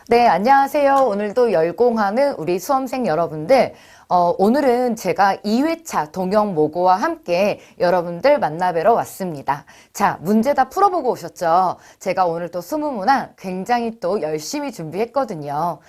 네, 안녕하세요. 오늘도 열공하는 우리 수험생 여러분들. 오늘은 제가 2회차 동영모고와 함께 여러분들 만나뵈러 왔습니다. 자, 문제 다 풀어보고 오셨죠? 제가 오늘 또 20문항 굉장히 또 열심히 준비했거든요.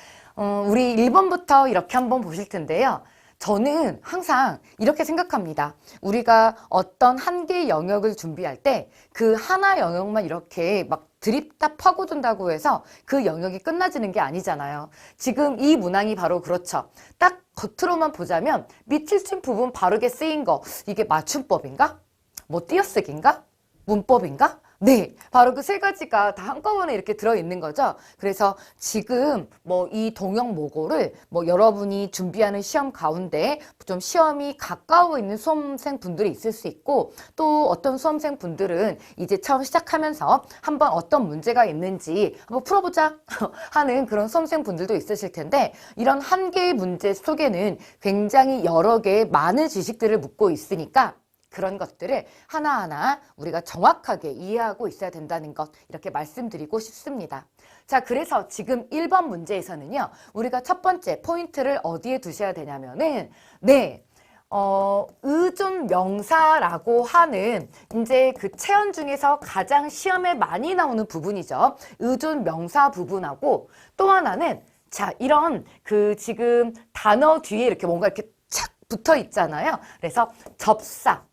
우리 1번부터 이렇게 한번 보실 텐데요. 저는 항상 이렇게 생각합니다. 우리가 어떤 한 개의 영역을 준비할 때 그 하나 영역만 이렇게 막 드립다 파고든다고 해서 그 영역이 끝나지는 게 아니잖아요. 지금 이 문항이 바로 그렇죠. 딱 겉으로만 보자면 밑줄 친 부분 바르게 쓰인 거, 이게 맞춤법인가? 뭐 띄어쓰기인가? 문법인가? 네, 바로 그 세 가지가 다 한꺼번에 이렇게 들어있는 거죠. 그래서 지금 뭐 이 동영모고를 뭐 여러분이 준비하는 시험 가운데 좀 시험이 가까워 있는 수험생 분들이 있을 수 있고, 또 어떤 수험생 분들은 이제 처음 시작하면서 한번 어떤 문제가 있는지 한번 풀어보자 하는 그런 수험생 분들도 있으실 텐데, 이런 한 개의 문제 속에는 굉장히 여러 개의 많은 지식들을 묻고 있으니까 그런 것들을 하나하나 우리가 정확하게 이해하고 있어야 된다는 것, 이렇게 말씀드리고 싶습니다. 자, 그래서 지금 1번 문제에서는요, 우리가 첫 번째 포인트를 어디에 두셔야 되냐면은, 의존 명사라고 하는 이제 그 체험 중에서 가장 시험에 많이 나오는 부분이죠. 의존 명사 부분하고, 또 하나는 자, 이런 그 지금 단어 뒤에 이렇게 뭔가 이렇게 착 붙어 있잖아요. 그래서 접사,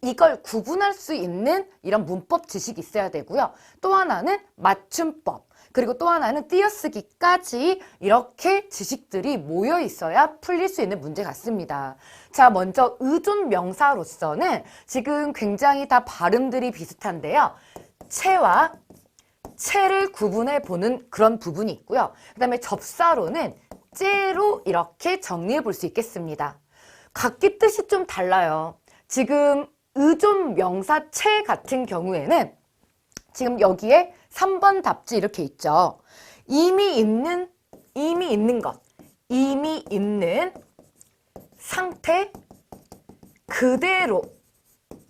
이걸 구분할 수 있는 이런 문법 지식이 있어야 되고요. 또 하나는 맞춤법, 그리고 또 하나는 띄어쓰기까지 이렇게 지식들이 모여 있어야 풀릴 수 있는 문제 같습니다. 자, 먼저 의존 명사로서는 지금 굉장히 다 발음들이 비슷한데요. 체와 체를 구분해 보는 그런 부분이 있고요. 그 다음에 접사로는 째로 이렇게 정리해 볼 수 있겠습니다. 각기 뜻이 좀 달라요. 지금 의존 명사 체 같은 경우에는 지금 여기에 3번 답지 이렇게 있죠. 이미 있는 것, 이미 있는 상태 그대로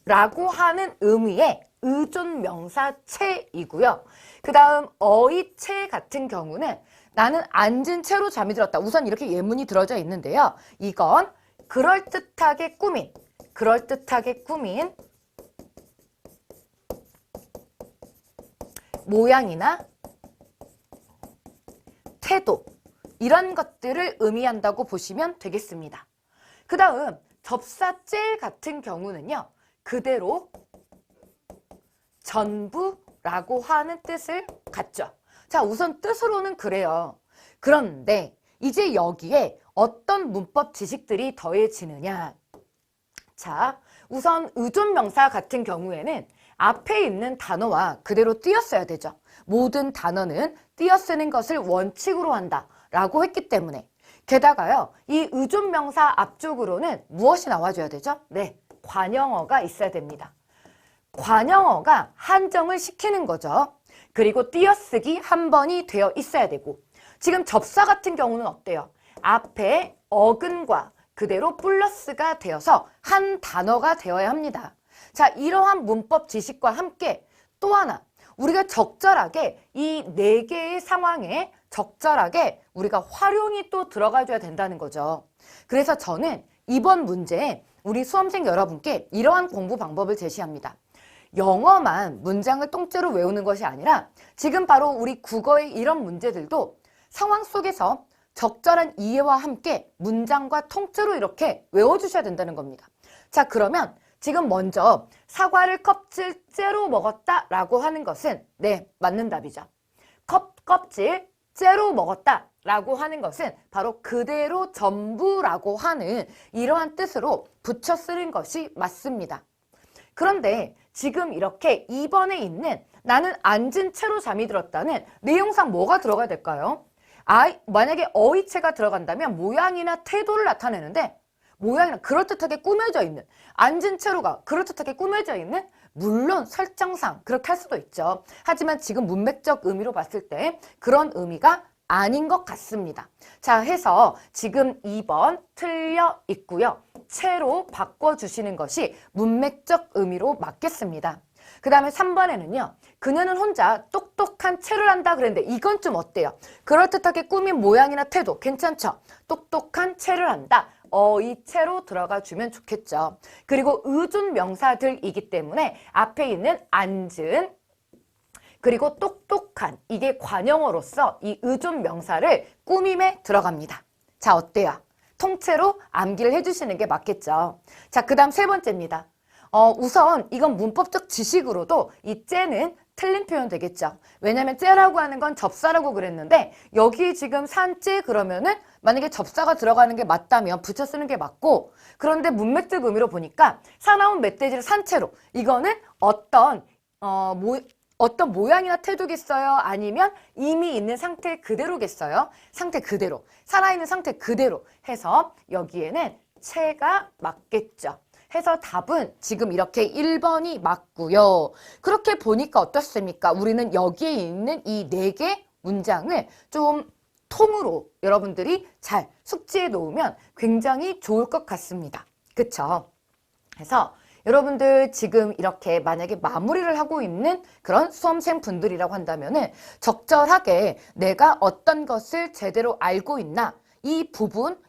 라고 하는 의미의 의존 명사 체이고요. 그 다음 어휘체 같은 경우는 나는 앉은 채로 잠이 들었다. 우선 이렇게 예문이 들어져 있는데요. 이건 그럴듯하게 꾸민 모양이나 태도, 이런 것들을 의미한다고 보시면 되겠습니다. 그 다음 접사째 같은 경우는요, 그대로 전부라고 하는 뜻을 갖죠. 자, 우선 뜻으로는 그래요. 그런데 이제 여기에 어떤 문법 지식들이 더해지느냐. 자, 우선 의존 명사 같은 경우에는 앞에 있는 단어와 그대로 띄어써야 되죠. 모든 단어는 띄어쓰는 것을 원칙으로 한다 라고 했기 때문에, 게다가요, 이 의존 명사 앞쪽으로는 무엇이 나와줘야 되죠? 네, 관형어가 있어야 됩니다. 관형어가 한정을 시키는 거죠. 그리고 띄어쓰기 한 번이 되어 있어야 되고, 지금 접사 같은 경우는 어때요? 앞에 어근과 그대로 플러스가 되어서 한 단어가 되어야 합니다. 자, 이러한 문법 지식과 함께 또 하나, 우리가 적절하게 이 4개의 상황에 적절하게 우리가 활용이 또 들어가줘야 된다는 거죠. 그래서 저는 이번 문제에 우리 수험생 여러분께 이러한 공부 방법을 제시합니다. 영어만 문장을 통째로 외우는 것이 아니라 지금 바로 우리 국어의 이런 문제들도 상황 속에서 적절한 이해와 함께 문장과 통째로 이렇게 외워주셔야 된다는 겁니다. 자, 그러면 지금 먼저 사과를 껍질째로 먹었다 라고 하는 것은, 네, 맞는 답이죠. 껍질째로 먹었다 라고 하는 것은 바로 그대로 전부라고 하는 이러한 뜻으로 붙여 쓰는 것이 맞습니다. 그런데 지금 이렇게 2번에 있는 나는 앉은 채로 잠이 들었다는 내용상 뭐가 들어가야 될까요? 만약에 어휘체가 들어간다면 모양이나 태도를 나타내는데, 모양이나 그럴듯하게 꾸며져 있는, 앉은 채로가 그럴듯하게 꾸며져 있는, 물론 설정상 그렇게 할 수도 있죠. 하지만 지금 문맥적 의미로 봤을 때 그런 의미가 아닌 것 같습니다. 자, 해서 지금 2번 틀려 있고요. 채로 바꿔주시는 것이 문맥적 의미로 맞겠습니다. 그 다음에 3번에는요. 그녀는 혼자 똑똑한 채를 한다 그랬는데 이건 좀 어때요? 그럴듯하게 꾸민 모양이나 태도 괜찮죠? 똑똑한 채를 한다. 이 채로 들어가 주면 좋겠죠. 그리고 의존 명사들이기 때문에 앞에 있는 앉은 그리고 똑똑한 이게 관형어로서 이 의존 명사를 꾸밈에 들어갑니다. 자, 어때요? 통째로 암기를 해주시는 게 맞겠죠. 자, 그 다음 세 번째입니다. 우선 이건 문법적 지식으로도 이 째는 틀린 표현 되겠죠. 왜냐면 째라고 하는 건 접사라고 그랬는데 여기 지금 산째 그러면은 만약에 접사가 들어가는 게 맞다면 붙여 쓰는 게 맞고 그런데 문맥적 의미로 보니까 사나운 멧돼지를 산채로 이거는 어떤 모양이나 태도겠어요? 아니면 이미 있는 상태 그대로겠어요? 상태 그대로. 살아있는 상태 그대로 해서 여기에는 채가 맞겠죠. 해서 답은 지금 이렇게 1번이 맞고요. 그렇게 보니까 어떻습니까? 우리는 여기에 있는 이 4개 문장을 좀 통으로 여러분들이 잘 숙지해 놓으면 굉장히 좋을 것 같습니다. 그쵸? 그래서 여러분들 지금 이렇게 만약에 마무리를 하고 있는 그런 수험생 분들이라고 한다면은 적절하게 내가 어떤 것을 제대로 알고 있나 이 부분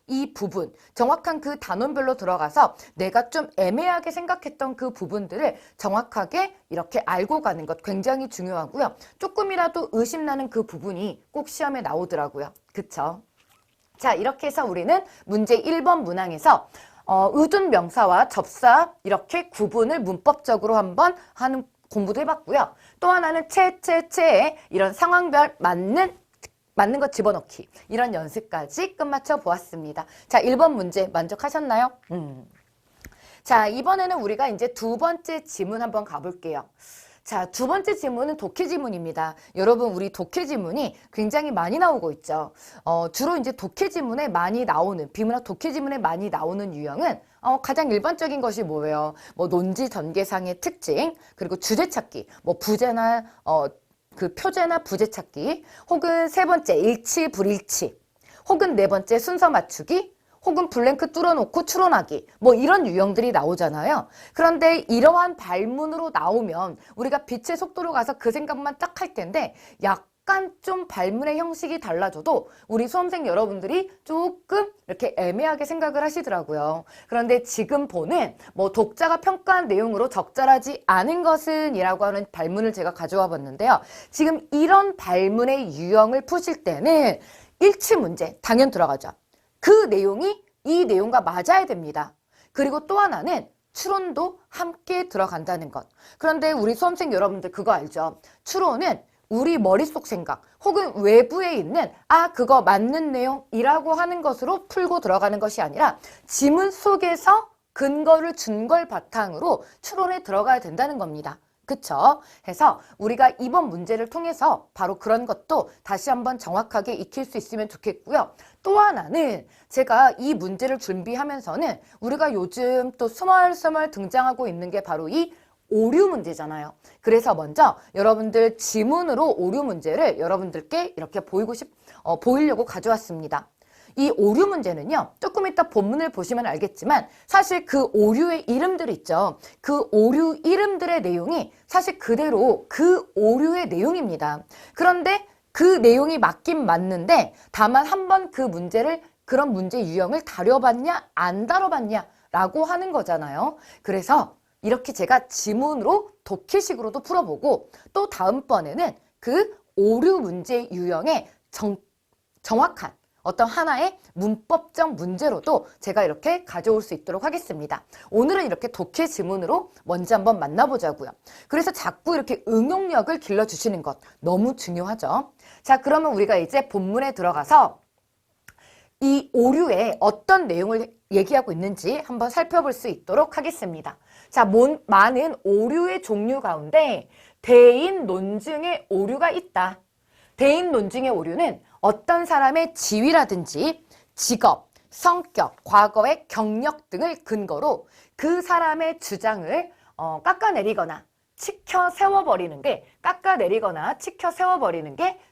정확한 그 단원별로 들어가서 내가 좀 애매하게 생각했던 그 부분들을 정확하게 이렇게 알고 가는 것 굉장히 중요하고요. 조금이라도 의심나는 그 부분이 꼭 시험에 나오더라고요. 그쵸? 자, 이렇게 해서 우리는 문제 1번 문항에서 의존 명사와 접사 이렇게 구분을 문법적으로 한번 하는 공부도 해봤고요. 또 하나는 채에 이런 상황별 맞는 것 집어넣기 이런 연습까지 끝마쳐 보았습니다. 자, 1번 문제 만족하셨나요? 자, 이번에는 우리가 이제 두 번째 지문 한번 가볼게요. 자, 두 번째 지문은 독해 지문입니다. 여러분, 우리 독해 지문이 굉장히 많이 나오고 있죠. 주로 이제 독해 지문에 많이 나오는, 비문학 독해 지문에 많이 나오는 유형은 가장 일반적인 것이 뭐예요? 뭐 논지 전개상의 특징, 그리고 주제 찾기, 뭐 부제나 그 표제나 부제 찾기, 혹은 세 번째 일치 불일치, 혹은 네 번째 순서 맞추기, 혹은 블랭크 뚫어놓고 추론하기 뭐 이런 유형들이 나오잖아요. 그런데 이러한 발문으로 나오면 우리가 빛의 속도로 가서 그 생각만 딱 할 텐데 약간 좀 발문의 형식이 달라져도 우리 수험생 여러분들이 조금 이렇게 애매하게 생각을 하시더라고요. 그런데 지금 보는 뭐 독자가 평가한 내용으로 적절하지 않은 것은 이라고 하는 발문을 제가 가져와 봤는데요. 지금 이런 발문의 유형을 푸실 때는 일치 문제 당연 들어가죠. 그 내용이 이 내용과 맞아야 됩니다. 그리고 또 하나는 추론도 함께 들어간다는 것. 그런데 우리 수험생 여러분들 그거 알죠? 추론은 우리 머릿속 생각 혹은 외부에 있는 그거 맞는 내용이라고 하는 것으로 풀고 들어가는 것이 아니라 지문 속에서 근거를 준 걸 바탕으로 추론에 들어가야 된다는 겁니다. 그쵸? 해서 우리가 이번 문제를 통해서 바로 그런 것도 다시 한번 정확하게 익힐 수 있으면 좋겠고요. 또 하나는 제가 이 문제를 준비하면서는 우리가 요즘 또 스멀스멀 등장하고 있는 게 바로 이 오류 문제잖아요. 그래서 먼저 여러분들 지문으로 오류 문제를 여러분들께 이렇게 보이려고 가져왔습니다. 이 오류 문제는요. 조금 이따 본문을 보시면 알겠지만 사실 그 오류의 이름들 있죠. 그 오류 이름들의 내용이 사실 그대로 그 오류의 내용입니다. 그런데 그 내용이 맞긴 맞는데 다만 한번 그 문제를 그런 문제 유형을 다뤄봤냐 안 다뤄봤냐 라고 하는 거잖아요. 그래서 이렇게 제가 지문으로 독해식으로도 풀어보고 또 다음번에는 그 오류 문제 유형의 정확한 어떤 하나의 문법적 문제로도 제가 이렇게 가져올 수 있도록 하겠습니다. 오늘은 이렇게 독해 지문으로 먼저 한번 만나보자고요. 그래서 자꾸 이렇게 응용력을 길러주시는 것 너무 중요하죠. 자, 그러면 우리가 이제 본문에 들어가서 이 오류에 어떤 내용을 얘기하고 있는지 한번 살펴볼 수 있도록 하겠습니다. 자, 많은 오류의 종류 가운데 대인 논증의 오류가 있다. 대인 논증의 오류는 어떤 사람의 지위라든지 직업, 성격, 과거의 경력 등을 근거로 그 사람의 주장을 깎아내리거나 치켜 세워버리는 게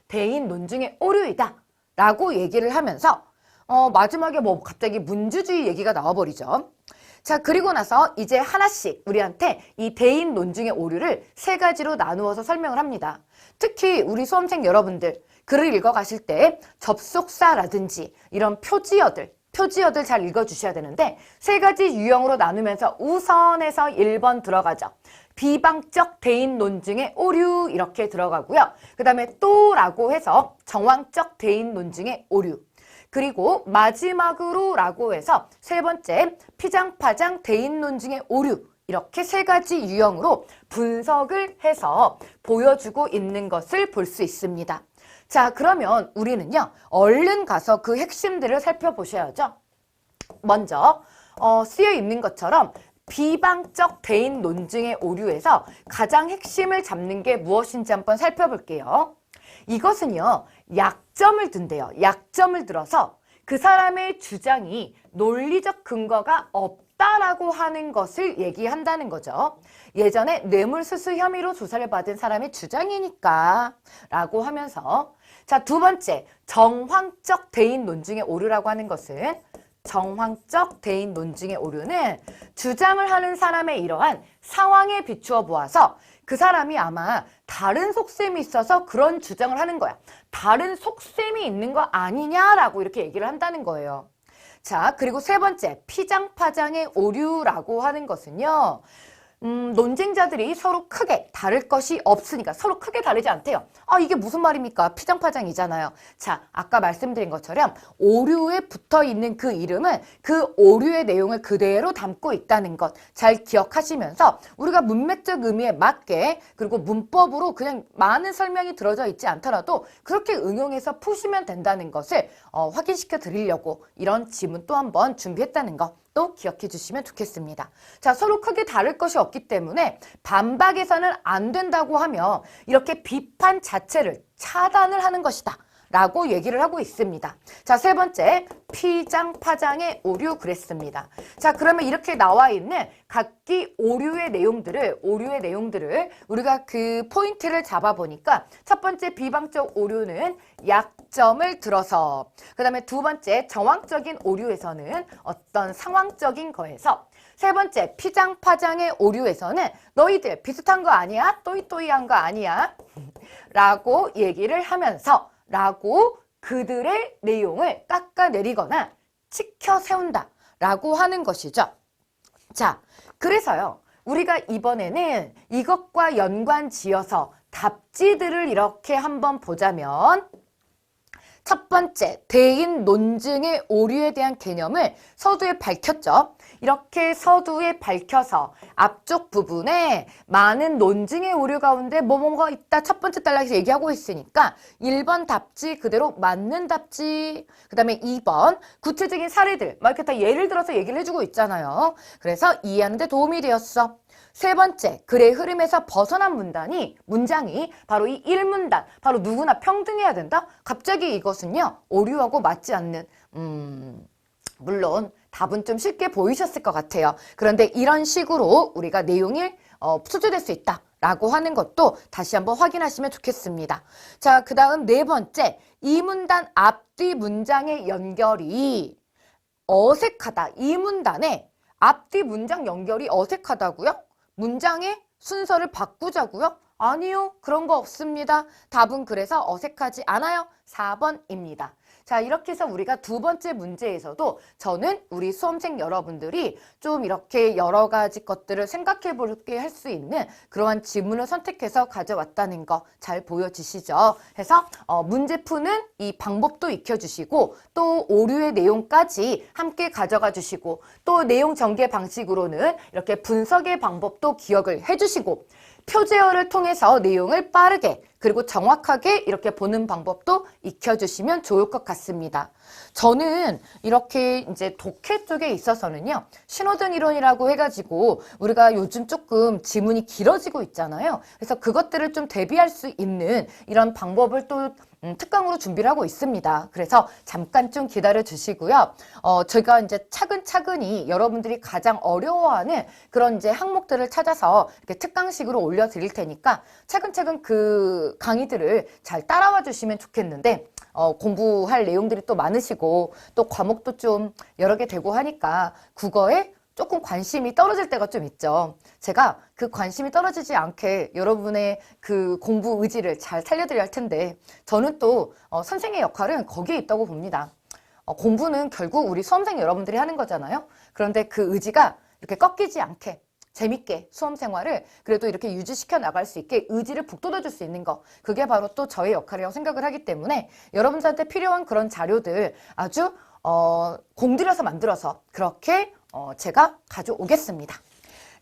대인 논증의 오류이다 라고 얘기를 하면서 마지막에 뭐 갑자기 문주주의 얘기가 나와버리죠. 자, 그리고 나서 이제 하나씩 우리한테 이 대인 논증의 오류를 세 가지로 나누어서 설명을 합니다. 특히 우리 수험생 여러분들 글을 읽어가실 때 접속사라든지 이런 표지어들 잘 읽어주셔야 되는데 세 가지 유형으로 나누면서 우선에서 1번 들어가죠. 비방적 대인 논증의 오류 이렇게 들어가고요. 그 다음에 또라고 해서 정황적 대인 논증의 오류. 그리고 마지막으로 라고 해서 세 번째 피장파장 대인 논증의 오류. 이렇게 세 가지 유형으로 분석을 해서 보여주고 있는 것을 볼 수 있습니다. 자, 그러면 우리는요, 얼른 가서 그 핵심들을 살펴보셔야죠. 먼저 쓰여 있는 것처럼 비방적 대인 논증의 오류에서 가장 핵심을 잡는 게 무엇인지 한번 살펴볼게요. 이것은요, 약점을 둔대요. 약점을 들어서 그 사람의 주장이 논리적 근거가 없다라고 하는 것을 얘기한다는 거죠. 예전에 뇌물수수 혐의로 조사를 받은 사람의 주장이니까 라고 하면서 자, 두 번째, 정황적 대인 논증의 오류라고 하는 것은 정황적 대인 논증의 오류는 주장을 하는 사람의 이러한 상황에 비추어 보아서 그 사람이 아마 다른 속셈이 있어서 그런 주장을 하는 거야. 다른 속셈이 있는 거 아니냐라고 이렇게 얘기를 한다는 거예요. 자, 그리고 세 번째, 피장파장의 오류라고 하는 것은요. 논쟁자들이 서로 크게 다를 것이 없으니까 서로 크게 다르지 않대요. 아, 이게 무슨 말입니까? 피장파장이잖아요. 자, 아까 말씀드린 것처럼 오류에 붙어 있는 그 이름은 그 오류의 내용을 그대로 담고 있다는 것 잘 기억하시면서 우리가 문맥적 의미에 맞게 그리고 문법으로 그냥 많은 설명이 들어져 있지 않더라도 그렇게 응용해서 푸시면 된다는 것을 확인시켜 드리려고 이런 지문 또 한번 준비했다는 거 또 기억해 주시면 좋겠습니다. 자, 서로 크게 다를 것이 없기 때문에 반박에서는 안 된다고 하며 이렇게 비판 자체를 차단을 하는 것이다 라고 얘기를 하고 있습니다. 자, 세 번째, 피장파장의 오류 그랬습니다. 자, 그러면 이렇게 나와 있는 각기 오류의 내용들을 우리가 그 포인트를 잡아보니까 첫 번째 비방적 오류는 약점을 들어서, 그 다음에 두 번째 정황적인 오류에서는 어떤 상황적인 거에서, 세 번째 피장파장의 오류에서는 너희들 비슷한 거 아니야? 또이또이한 거 아니야? 라고 얘기를 하면서 라고 그들의 내용을 깎아내리거나 치켜 세운다 라고 하는 것이죠. 자, 그래서요, 우리가 이번에는 이것과 연관 지어서 답지들을 이렇게 한번 보자면, 첫 번째, 대인 논증의 오류에 대한 개념을 서두에 밝혔죠. 이렇게 서두에 밝혀서 앞쪽 부분에 많은 논증의 오류 가운데 뭐가 있다 첫 번째 단락에서 얘기하고 있으니까 1번 답지 그대로 맞는 답지, 그 다음에 2번 구체적인 사례들 막 이렇게 다 예를 들어서 얘기를 해주고 있잖아요. 그래서 이해하는 데 도움이 되었어. 세 번째, 글의 흐름에서 벗어난 문장이 바로 이 1문단, 바로 누구나 평등해야 된다? 갑자기 이것은요, 오류하고 맞지 않는, 물론 답은 좀 쉽게 보이셨을 것 같아요. 그런데 이런 식으로 우리가 내용이 수주될 수 있다 라고 하는 것도 다시 한번 확인하시면 좋겠습니다. 자, 그 다음 네 번째, 이 문단 앞뒤 문장의 연결이 어색하다. 이 문단에 앞뒤 문장 연결이 어색하다고요? 문장의 순서를 바꾸자고요? 아니요, 그런 거 없습니다. 답은 그래서 어색하지 않아요. 4번입니다. 자, 이렇게 해서 우리가 두 번째 문제에서도 저는 우리 수험생 여러분들이 좀 이렇게 여러 가지 것들을 생각해 볼게 할 수 있는 그러한 지문을 선택해서 가져왔다는 거 잘 보여지시죠? 해서 문제 푸는 이 방법도 익혀주시고 또 오류의 내용까지 함께 가져가 주시고 또 내용 전개 방식으로는 이렇게 분석의 방법도 기억을 해주시고 표제어를 통해서 내용을 빠르게 그리고 정확하게 이렇게 보는 방법도 익혀주시면 좋을 것 같습니다. 저는 이렇게 이제 독해 쪽에 있어서는요, 신호등 이론이라고 해가지고 우리가 요즘 조금 지문이 길어지고 있잖아요. 그래서 그것들을 좀 대비할 수 있는 이런 방법을 또 특강으로 준비를 하고 있습니다. 그래서 잠깐 좀 기다려 주시고요. 제가 이제 차근차근히 여러분들이 가장 어려워하는 그런 이제 항목들을 찾아서 이렇게 특강식으로 올려드릴 테니까 차근차근 그 강의들을 잘 따라와 주시면 좋겠는데, 공부할 내용들이 또 많으시고 또 과목도 좀 여러 개 되고 하니까 국어에 조금 관심이 떨어질 때가 좀 있죠. 제가 그 관심이 떨어지지 않게 여러분의 그 공부 의지를 잘 살려드려야 할 텐데 저는 또 선생의 역할은 거기에 있다고 봅니다. 공부는 결국 우리 수험생 여러분들이 하는 거잖아요. 그런데 그 의지가 이렇게 꺾이지 않게 재밌게 수험 생활을 그래도 이렇게 유지시켜 나갈 수 있게 의지를 북돋아 줄 수 있는 거, 그게 바로 또 저의 역할이라고 생각을 하기 때문에 여러분들한테 필요한 그런 자료들 아주 공들여서 만들어서 그렇게 제가 가져오겠습니다.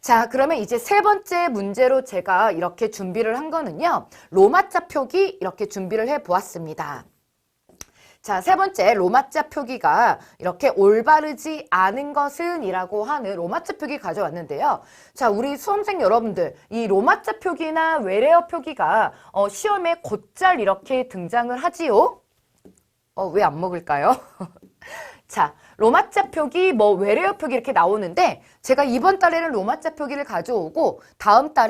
자, 그러면 이제 세 번째 문제로 제가 이렇게 준비를 한 거는요, 로마자 표기 이렇게 준비를 해 보았습니다. 자, 세 번째 로마자 표기가 이렇게 올바르지 않은 것은 이라고 하는 로마자 표기 가져왔는데요. 자, 우리 수험생 여러분들, 이 로마자 표기나 외래어 표기가 시험에 곧잘 이렇게 등장을 하지요? 왜 안 먹을까요? 자, 로마자 표기, 외래어 표기 이렇게 나오는데 제가 이번 달에는 로마자 표기를 가져오고 다음 달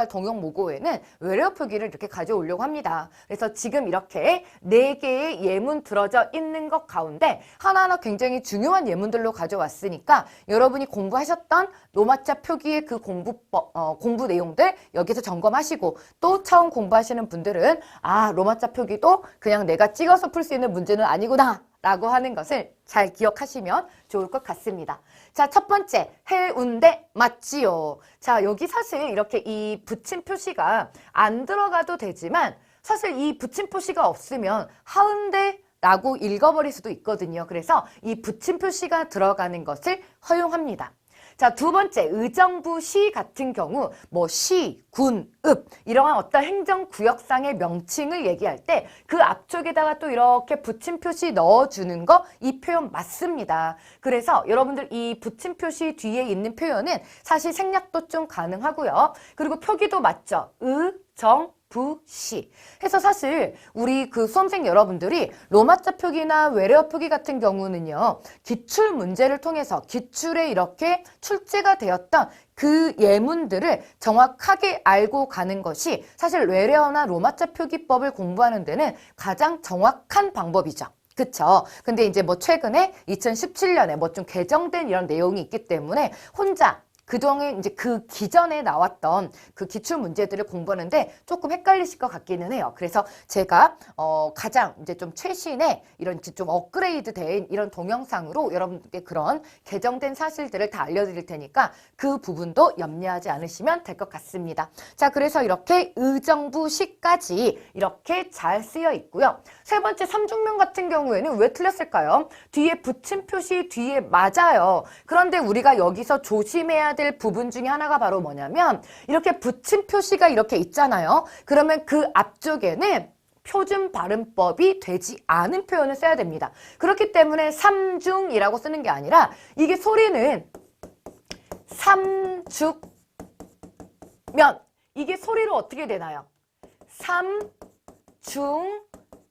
동영 모고에는 외래어 표기를 이렇게 가져오려고 합니다. 그래서 지금 이렇게 4개의 예문 들어져 있는 것 가운데 하나하나 굉장히 중요한 예문들로 가져왔으니까 여러분이 공부하셨던 로마자 표기의 그 공부 내용들 여기서 점검하시고 또 처음 공부하시는 분들은 로마자 표기도 그냥 내가 찍어서 풀 수 있는 문제는 아니구나 라고 하는 것을 잘 기억하시면 좋을 것 같습니다. 자, 첫 번째, 해운대 맞지요. 자, 여기 사실 이렇게 이 붙임 표시가 안 들어가도 되지만 사실 이 붙임 표시가 없으면 하운대 라고 읽어버릴 수도 있거든요. 그래서 이 붙임 표시가 들어가는 것을 허용합니다. 자, 두 번째, 의정부 시 같은 경우 시, 군, 읍 이러한 어떤 행정구역상의 명칭을 얘기할 때 그 앞쪽에다가 또 이렇게 붙임 표시 넣어주는 거 이 표현 맞습니다. 그래서 여러분들 이 붙임 표시 뒤에 있는 표현은 사실 생략도 좀 가능하고요. 그리고 표기도 맞죠. 부시 해서 사실 우리 그 수험생 여러분들이 로마자 표기나 외래어 표기 같은 경우는요, 기출 문제를 통해서 기출에 이렇게 출제가 되었던 그 예문들을 정확하게 알고 가는 것이 사실 외래어나 로마자 표기법을 공부하는 데는 가장 정확한 방법이죠. 그쵸? 근데 이제 최근에 2017년에 좀 개정된 이런 내용이 있기 때문에 혼자 그동안 이제 그 기존에 나왔던 그 기출 문제들을 공부하는데 조금 헷갈리실 것 같기는 해요. 그래서 제가 가장 이제 좀 최신의 이런 좀 업그레이드 된 이런 동영상으로 여러분들께 그런 개정된 사실들을 다 알려드릴 테니까 그 부분도 염려하지 않으시면 될 것 같습니다. 자, 그래서 이렇게 의정부시까지 이렇게 잘 쓰여 있고요. 세 번째 삼중명 같은 경우에는 왜 틀렸을까요? 뒤에 붙임 표시 뒤에 맞아요. 그런데 우리가 여기서 조심해야 될 부분 중에 하나가 바로 뭐냐면 이렇게 붙임 표시가 이렇게 있잖아요. 그러면 그 앞쪽에는 표준 발음법이 되지 않은 표현을 써야 됩니다. 그렇기 때문에 삼중이라고 쓰는 게 아니라 이게 소리는 삼죽면 이게 소리로 어떻게 되나요?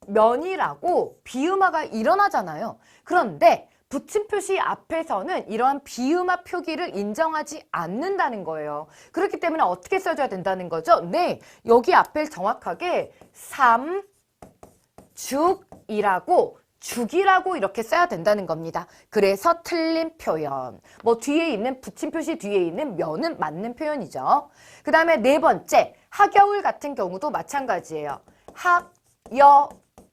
삼중면이라고 비음화가 일어나잖아요. 그런데 붙임 표시 앞에서는 이러한 비음화 표기를 인정하지 않는다는 거예요. 그렇기 때문에 어떻게 써줘야 된다는 거죠? 네, 여기 앞에 정확하게 삼죽이라고 죽이라고 이렇게 써야 된다는 겁니다. 그래서 틀린 표현. 뒤에 있는 붙임 표시 뒤에 있는 면은 맞는 표현이죠. 그 다음에 네 번째, 하겨울 같은 경우도 마찬가지예요.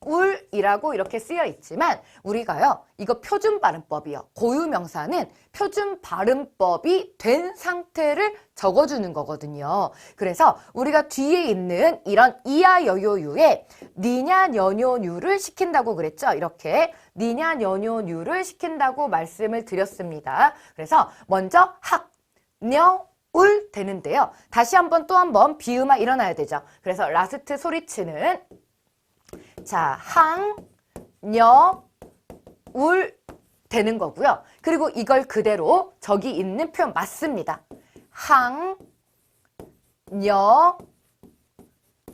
울이라고 이렇게 쓰여 있지만 우리가요, 이거 표준 발음법이요. 고유명사는 표준 발음법이 된 상태를 적어주는 거거든요. 그래서 우리가 뒤에 있는 이런 이야 여요유에 니냐 년요유를 시킨다고 그랬죠. 이렇게 니냐 년요유를 시킨다고 말씀을 드렸습니다. 그래서 먼저 울 되는데요. 다시 한번 또 한번 비음화 일어나야 되죠. 그래서 라스트 소리치는 자, 울 되는 거고요. 그리고 이걸 그대로 저기 있는 표현 맞습니다.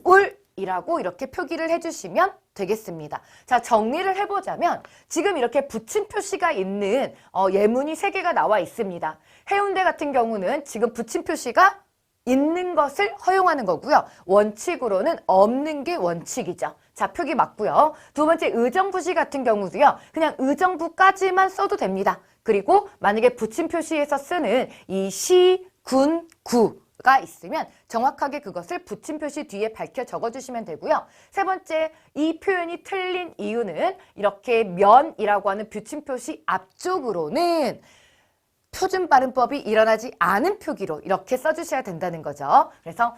울이라고 이렇게 표기를 해주시면 되겠습니다. 자, 정리를 해보자면 지금 이렇게 붙임 표시가 있는 예문이 3개가 나와 있습니다. 해운대 같은 경우는 지금 붙임 표시가 있는 것을 허용하는 거고요. 원칙으로는 없는 게 원칙이죠. 자, 표기 맞고요. 두 번째 의정부시 같은 경우도요. 그냥 의정부까지만 써도 됩니다. 그리고 만약에 붙임 표시에서 쓰는 이 시, 군, 구가 있으면 정확하게 그것을 붙임 표시 뒤에 밝혀 적어주시면 되고요. 세 번째, 이 표현이 틀린 이유는 이렇게 면이라고 하는 붙임 표시 앞쪽으로는 표준 발음법이 일어나지 않은 표기로 이렇게 써주셔야 된다는 거죠. 그래서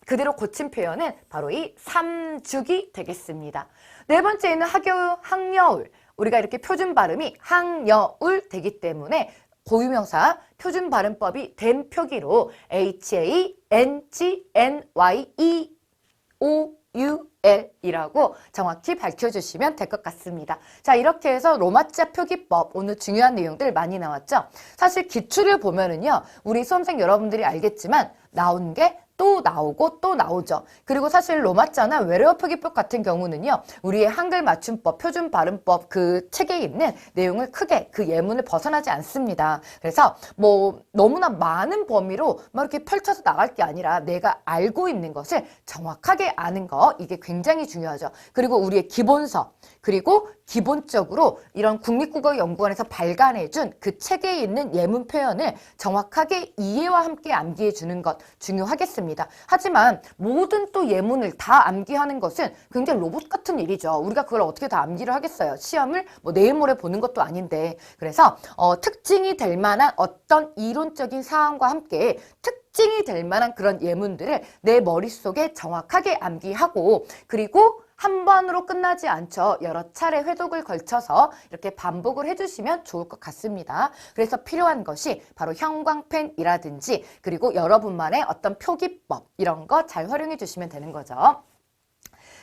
그대로 고친 표현은 바로 이 삼죽이 되겠습니다. 네 번째는 학여울. 우리가 이렇게 표준 발음이 학여울 되기 때문에 고유명사 표준 발음법이 된 표기로 HANGNYEOUL이라고 정확히 밝혀주시면 될 것 같습니다. 자, 이렇게 해서 로마자 표기법 오늘 중요한 내용들 많이 나왔죠. 사실 기출을 보면은요, 우리 수험생 여러분들이 알겠지만 나온 게 또 나오고 또 나오죠. 그리고 사실 로마자나 외래어 표기법 같은 경우는요, 우리의 한글 맞춤법, 표준 발음법 그 책에 있는 내용을 크게 그 예문을 벗어나지 않습니다. 그래서 뭐 너무나 많은 범위로 막 이렇게 펼쳐서 나갈 게 아니라 내가 알고 있는 것을 정확하게 아는 거, 이게 굉장히 중요하죠. 그리고 우리의 기본서, 그리고 기본적으로 이런 국립국어연구원에서 발간해준 그 책에 있는 예문 표현을 정확하게 이해와 함께 암기해 주는 것 중요하겠습니다. 하지만 모든 또 예문을 다 암기하는 것은 굉장히 로봇 같은 일이죠. 우리가 그걸 어떻게 다 암기를 하겠어요. 시험을 뭐 내일 모레 보는 것도 아닌데. 그래서 특징이 될 만한 어떤 이론적인 사항과 함께 특징이 될 만한 그런 예문들을 내 머릿속에 정확하게 암기하고, 그리고 한 번으로 끝나지 않죠. 여러 차례 회독을 걸쳐서 이렇게 반복을 해주시면 좋을 것 같습니다. 그래서 필요한 것이 바로 형광펜이라든지 그리고 여러분만의 어떤 표기법, 이런 거 잘 활용해 주시면 되는 거죠.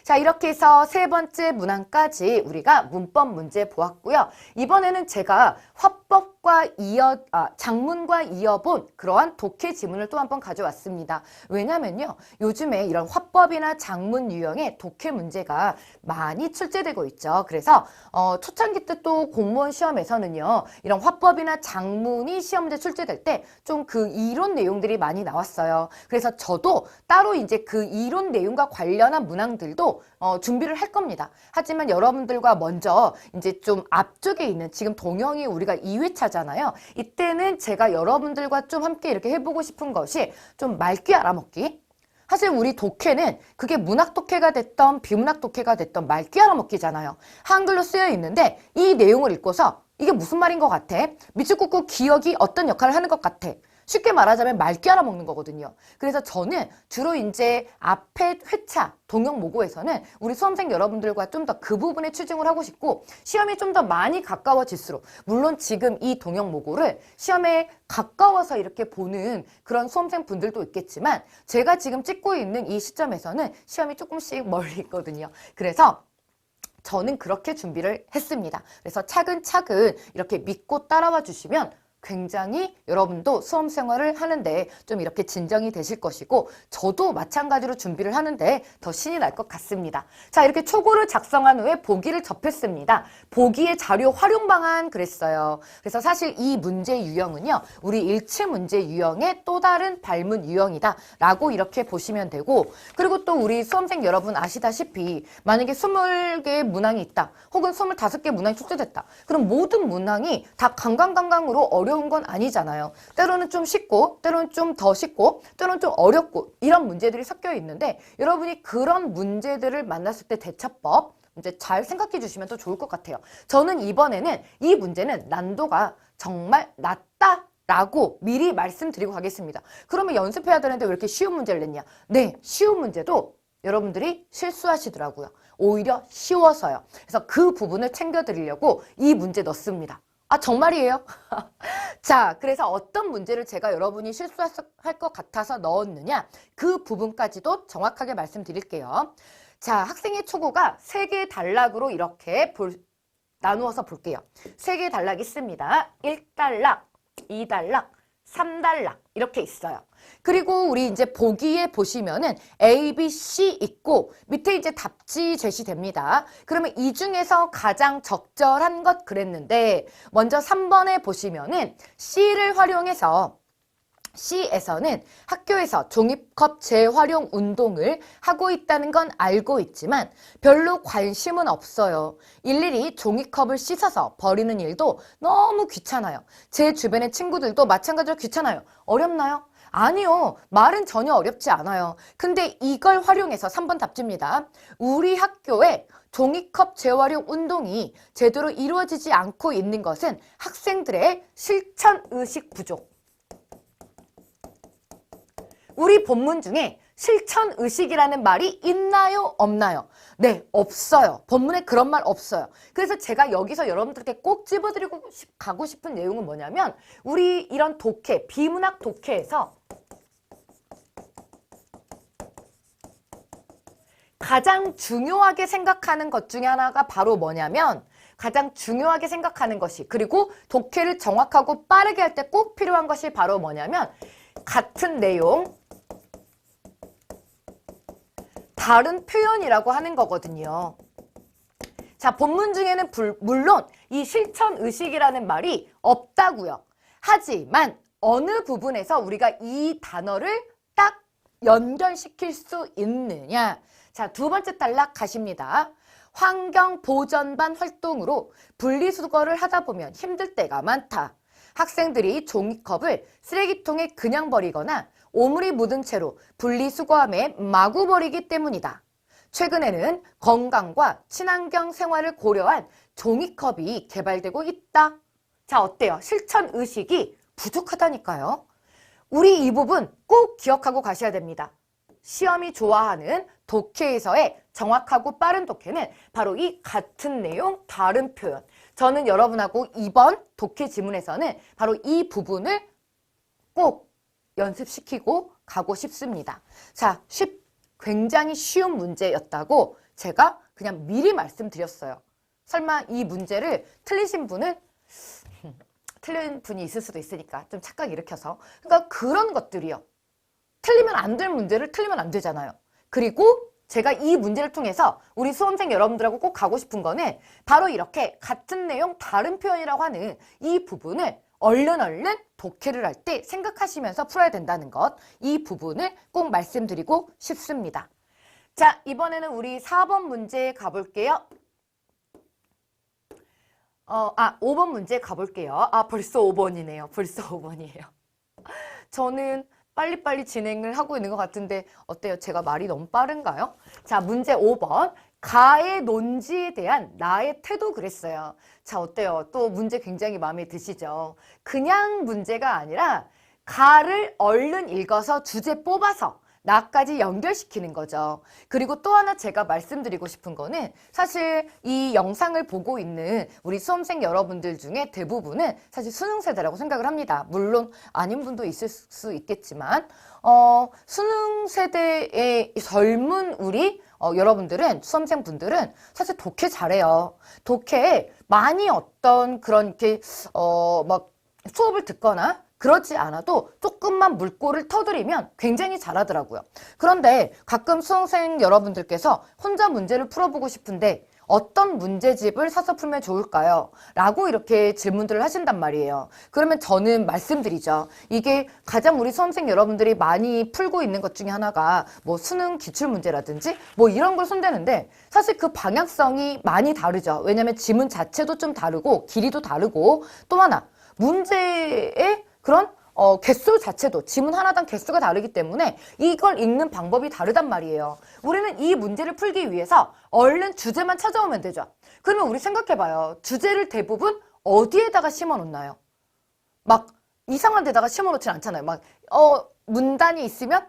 자, 이렇게 해서 세 번째 문항까지 우리가 문법 문제 보았고요. 이번에는 제가 장문과 이어본 그러한 독해 지문을 또 한번 가져왔습니다. 왜냐면요, 요즘에 이런 화법이나 장문 유형의 독해 문제가 많이 출제되고 있죠. 그래서 초창기 때 또 공무원 시험에서는요, 이런 화법이나 장문이 시험 문제 출제될 때 좀 그 이론 내용들이 많이 나왔어요. 그래서 저도 따로 이제 그 이론 내용과 관련한 문항들도 준비를 할 겁니다. 하지만 여러분들과 먼저 이제 좀 앞쪽에 있는, 지금 동영이 우리가 2회차잖아요. 이때는 제가 여러분들과 좀 함께 이렇게 해보고 싶은 것이 좀 말귀 알아먹기. 사실 우리 독해는 그게 문학 독해가 됐던 비문학 독해가 됐던 말귀 알아먹기잖아요. 한글로 쓰여 있는데 이 내용을 읽고서 이게 무슨 말인 것 같아? 미츠쿠쿠 기억이 어떤 역할을 하는 것 같아? 쉽게 말하자면 말귀 알아먹는 거거든요. 그래서 저는 주로 이제 앞에 회차, 동영 모고에서는 우리 수험생 여러분들과 좀 더 그 부분에 치중을 하고 싶고, 시험이 좀 더 많이 가까워질수록, 물론 지금 이 동영 모고를 시험에 가까워서 이렇게 보는 그런 수험생 분들도 있겠지만, 제가 지금 찍고 있는 이 시점에서는 시험이 조금씩 멀리 있거든요. 그래서 저는 그렇게 준비를 했습니다. 그래서 차근차근 이렇게 믿고 따라와 주시면 굉장히 여러분도 수험 생활을 하는데 좀 이렇게 진정이 되실 것이고, 저도 마찬가지로 준비를 하는데 더 신이 날 것 같습니다. 자, 이렇게 초고를 작성한 후에 보기를 접했습니다. 보기의 자료 활용 방안 그랬어요. 그래서 사실 이 문제 유형은요, 우리 일치 문제 유형의 또 다른 발문 유형이다 라고 이렇게 보시면 되고, 그리고 또 우리 수험생 여러분 아시다시피 만약에 20개의 문항이 있다, 혹은 25개 문항이 출제됐다, 그럼 모든 문항이 다 강강강강으로 어려운 건 아니잖아요. 때로는 좀 쉽고, 때로는 좀 더 쉽고, 때로는 좀 어렵고, 이런 문제들이 섞여 있는데, 여러분이 그런 문제들을 만났을 때 대처법 이제 잘 생각해 주시면 또 좋을 것 같아요. 저는 이번에는 이 문제는 난도가 정말 낮다라고 미리 말씀드리고 가겠습니다. 그러면 연습해야 되는데 왜 이렇게 쉬운 문제를 냈냐? 네, 쉬운 문제도 여러분들이 실수하시더라고요. 오히려 쉬워서요. 그래서 그 부분을 챙겨드리려고 이 문제 넣습니다. 아, 정말이에요? 자, 그래서 어떤 문제를 제가 여러분이 실수할 것 같아서 넣었느냐, 그 부분까지도 정확하게 말씀드릴게요. 자, 학생의 초고가 3개의 단락으로 이렇게 나누어서 볼게요. 3개의 단락이 있습니다. 1단락, 2단락, 3단락 이렇게 있어요. 그리고 우리 이제 보기에 보시면은 A, B, C 있고 밑에 이제 답지 제시됩니다. 그러면 이 중에서 가장 적절한 것 그랬는데, 먼저 3번에 보시면은 C를 활용해서 C에서는 학교에서 종이컵 재활용 운동을 하고 있다는 건 알고 있지만 별로 관심은 없어요. 일일이 종이컵을 씻어서 버리는 일도 너무 귀찮아요. 제 주변의 친구들도 마찬가지로 귀찮아요. 어렵나요? 아니요. 말은 전혀 어렵지 않아요. 근데 이걸 활용해서 3번 답지입니다. 우리 학교에 종이컵 재활용 운동이 제대로 이루어지지 않고 있는 것은 학생들의 실천의식 부족. 우리 본문 중에 실천의식이라는 말이 있나요? 없나요? 네, 없어요. 본문에 그런 말 없어요. 그래서 제가 여기서 여러분들께 꼭 집어드리고 가고 싶은 내용은 뭐냐면 우리 이런 독해, 비문학 독해에서 가장 중요하게 생각하는 것 중에 하나가 바로 뭐냐면 가장 중요하게 생각하는 것이 그리고 독해를 정확하고 빠르게 할 때 꼭 필요한 것이 바로 뭐냐면 같은 내용 다른 표현이라고 하는 거거든요. 자, 본문 중에는 물론 이 실천의식이라는 말이 없다고요. 하지만 어느 부분에서 우리가 이 단어를 딱 연결시킬 수 있느냐. 자, 두 번째 단락 가십니다. 환경보전반 활동으로 분리수거를 하다 보면 힘들 때가 많다. 학생들이 종이컵을 쓰레기통에 그냥 버리거나 오물이 묻은 채로 분리수거함에 마구 버리기 때문이다. 최근에는 건강과 친환경 생활을 고려한 종이컵이 개발되고 있다. 자, 어때요? 실천의식이 부족하다니까요. 우리 이 부분 꼭 기억하고 가셔야 됩니다. 시험이 좋아하는 독해에서의 정확하고 빠른 독해는 바로 이 같은 내용, 다른 표현. 저는 여러분하고 이번 독해 지문에서는 바로 이 부분을 꼭 연습시키고 가고 싶습니다. 자, 굉장히 쉬운 문제였다고 제가 그냥 미리 말씀드렸어요. 설마 이 문제를 틀리신 분은 틀린 분이 있을 수도 있으니까 좀 착각 일으켜서 그러니까 그런 것들이요. 틀리면 안 될 문제를 틀리면 안 되잖아요. 그리고 제가 이 문제를 통해서 우리 수험생 여러분들하고 꼭 가고 싶은 거는 바로 이렇게 같은 내용 다른 표현이라고 하는 이 부분을 얼른 독해를 할 때 생각하시면서 풀어야 된다는 것, 이 부분을 꼭 말씀드리고 싶습니다. 자, 이번에는 우리 4번 문제 가볼게요. 5번 문제 가볼게요. 벌써 5번이네요. 벌써 5번이에요. 저는 빨리빨리 진행을 하고 있는 것 같은데 어때요? 제가 말이 너무 빠른가요? 자, 문제 5번. 가의 논지에 대한 나의 태도 그랬어요. 자, 어때요? 또 문제 굉장히 마음에 드시죠? 그냥 문제가 아니라 가를 얼른 읽어서 주제 뽑아서 나까지 연결시키는 거죠. 그리고 또 하나 제가 말씀드리고 싶은 거는 사실 이 영상을 보고 있는 우리 수험생 여러분들 중에 대부분은 사실 수능 세대라고 생각을 합니다. 물론 아닌 분도 있을 수 있겠지만 수능 세대의 젊은 우리 여러분들은 수험생분들은 사실 독해 잘해요. 독해에 많이 어떤 그런 이렇게 막 수업을 듣거나 그러지 않아도 조금만 물꼬를 터뜨리면 굉장히 잘하더라고요. 그런데 가끔 수험생 여러분들께서 혼자 문제를 풀어보고 싶은데 어떤 문제집을 사서 풀면 좋을까요? 라고 이렇게 질문들을 하신단 말이에요. 그러면 저는 말씀드리죠. 이게 가장 우리 수험생 여러분들이 많이 풀고 있는 것 중에 하나가 뭐 수능 기출문제라든지 뭐 이런 걸 손대는데 사실 그 방향성이 많이 다르죠. 왜냐하면 지문 자체도 좀 다르고 길이도 다르고 또 하나 문제의 그런 개수 자체도 지문 하나당 개수가 다르기 때문에 이걸 읽는 방법이 다르단 말이에요. 우리는 이 문제를 풀기 위해서 얼른 주제만 찾아오면 되죠. 그러면 우리 생각해봐요. 주제를 대부분 어디에다가 심어놓나요? 막 이상한 데다가 심어놓진 않잖아요. 막 문단이 있으면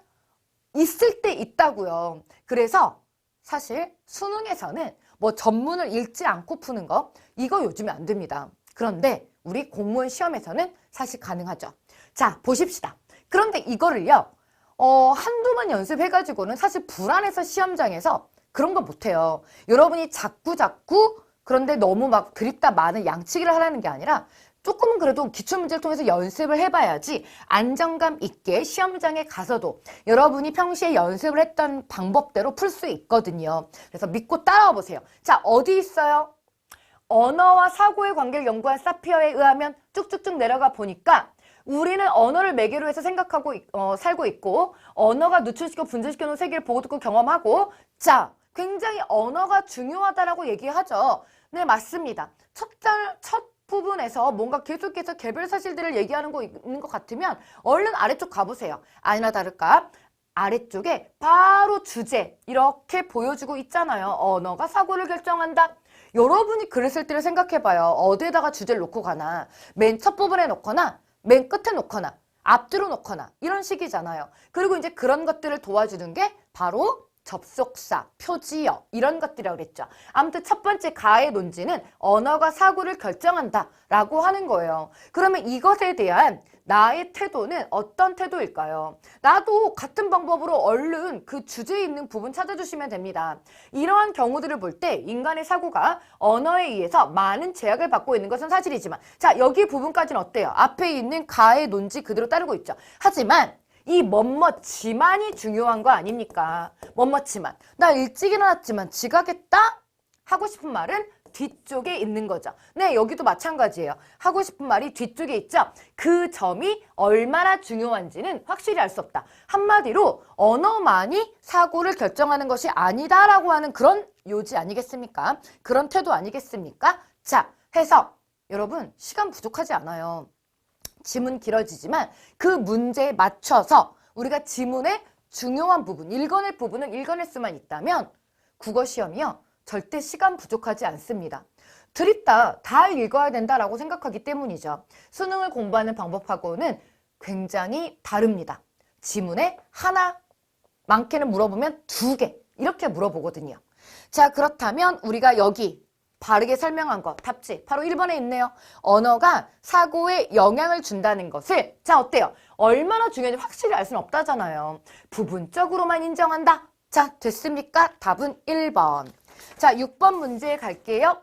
있을 때 있다고요. 그래서 사실 수능에서는 뭐 전문을 읽지 않고 푸는 거 이거 요즘에 안 됩니다. 그런데 우리 공무원 시험에서는 사실 가능하죠. 자, 보십시다. 그런데 이거를요, 한두 번 연습해가지고는 사실 불안해서 시험장에서 그런 거 못해요. 여러분이 자꾸 그런데 너무 막 그립다 많은 양치기를 하라는 게 아니라 조금은 그래도 기출문제를 통해서 연습을 해봐야지 안정감 있게 시험장에 가서도 여러분이 평소에 연습을 했던 방법대로 풀 수 있거든요. 그래서 믿고 따라와 보세요. 자, 어디 있어요? 언어와 사고의 관계를 연구한 사피어에 의하면 쭉쭉쭉 내려가 보니까 우리는 언어를 매개로 해서 생각하고 살고 있고 언어가 누출시켜 분출시켜 놓은 세계를 보고 듣고 경험하고 자, 굉장히 언어가 중요하다라고 얘기하죠. 네, 맞습니다. 첫 부분에서 뭔가 계속해서 개별 사실들을 얘기하는 거 있는 것 같으면 얼른 아래쪽 가보세요. 아니나 다를까 아래쪽에 바로 주제 이렇게 보여주고 있잖아요. 언어가 사고를 결정한다. 여러분이 글을 쓸 때를 생각해봐요. 어디에다가 주제를 놓고 가나 맨 첫 부분에 놓거나 맨 끝에 놓거나 앞뒤로 놓거나 이런 식이잖아요. 그리고 이제 그런 것들을 도와주는 게 바로 접속사, 표지어 이런 것들이라고 그랬죠. 아무튼 첫 번째 가의 논지는 언어가 사고를 결정한다 라고 하는 거예요. 그러면 이것에 대한 나의 태도는 어떤 태도일까요? 나도 같은 방법으로 얼른 그 주제에 있는 부분 찾아주시면 됩니다. 이러한 경우들을 볼 때 인간의 사고가 언어에 의해서 많은 제약을 받고 있는 것은 사실이지만 자, 여기 부분까지는 어때요? 앞에 있는 가의 논지 그대로 따르고 있죠. 하지만 이 멋멋지만이 중요한 거 아닙니까? 멋멋지만. 나 일찍 일어났지만 지각했다? 하고 싶은 말은 뒤쪽에 있는 거죠. 네, 여기도 마찬가지예요. 하고 싶은 말이 뒤쪽에 있죠. 그 점이 얼마나 중요한지는 확실히 알 수 없다. 한마디로 언어만이 사고를 결정하는 것이 아니다라고 하는 그런 요지 아니겠습니까? 그런 태도 아니겠습니까? 자, 해서 여러분 시간 부족하지 않아요. 지문 길어지지만 그 문제에 맞춰서 우리가 지문의 중요한 부분, 읽어낼 부분은 읽어낼 수만 있다면 국어 시험이요. 절대 시간 부족하지 않습니다. 드립다 다 읽어야 된다라고 생각하기 때문이죠. 수능을 공부하는 방법하고는 굉장히 다릅니다. 지문에 하나, 많게는 물어보면 2개 이렇게 물어보거든요. 자, 그렇다면 우리가 여기 바르게 설명한 것 답지 바로 1번에 있네요. 언어가 사고에 영향을 준다는 것을 자 어때요? 얼마나 중요한지 확실히 알 수는 없다잖아요. 부분적으로만 인정한다. 자 됐습니까? 답은 1번. 자 6번 문제 갈게요.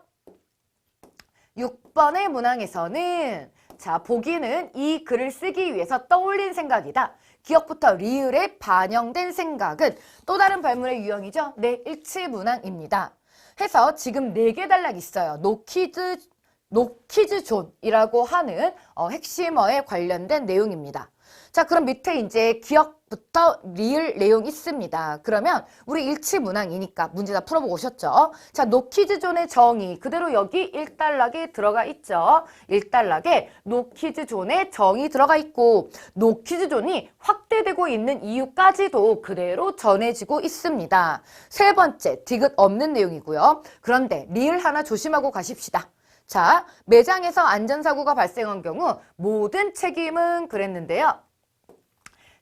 6번의 문항에서는 자 보기는 이 글을 쓰기 위해서 떠올린 생각이다. 기억부터 리을에 반영된 생각은 또 다른 발문의 유형이죠. 네, 일치문항입니다. 해서 지금 4개 단락 있어요. 노키즈 존이라고 하는 핵심어에 관련된 내용입니다. 자, 그럼 밑에 이제 기억부터 리을 내용 있습니다. 그러면 우리 일치문항이니까 문제 다 풀어보고 오셨죠? 자, 노키즈 존의 정의 그대로 여기 1단락에 들어가 있죠. 1단락에 노키즈 존의 정의 들어가 있고 노키즈 존이 확대되고 있는 이유까지도 그대로 전해지고 있습니다. 세 번째, 디귿 없는 내용이고요. 그런데 리을 하나 조심하고 가십시다. 자, 매장에서 안전사고가 발생한 경우 모든 책임은 그랬는데요.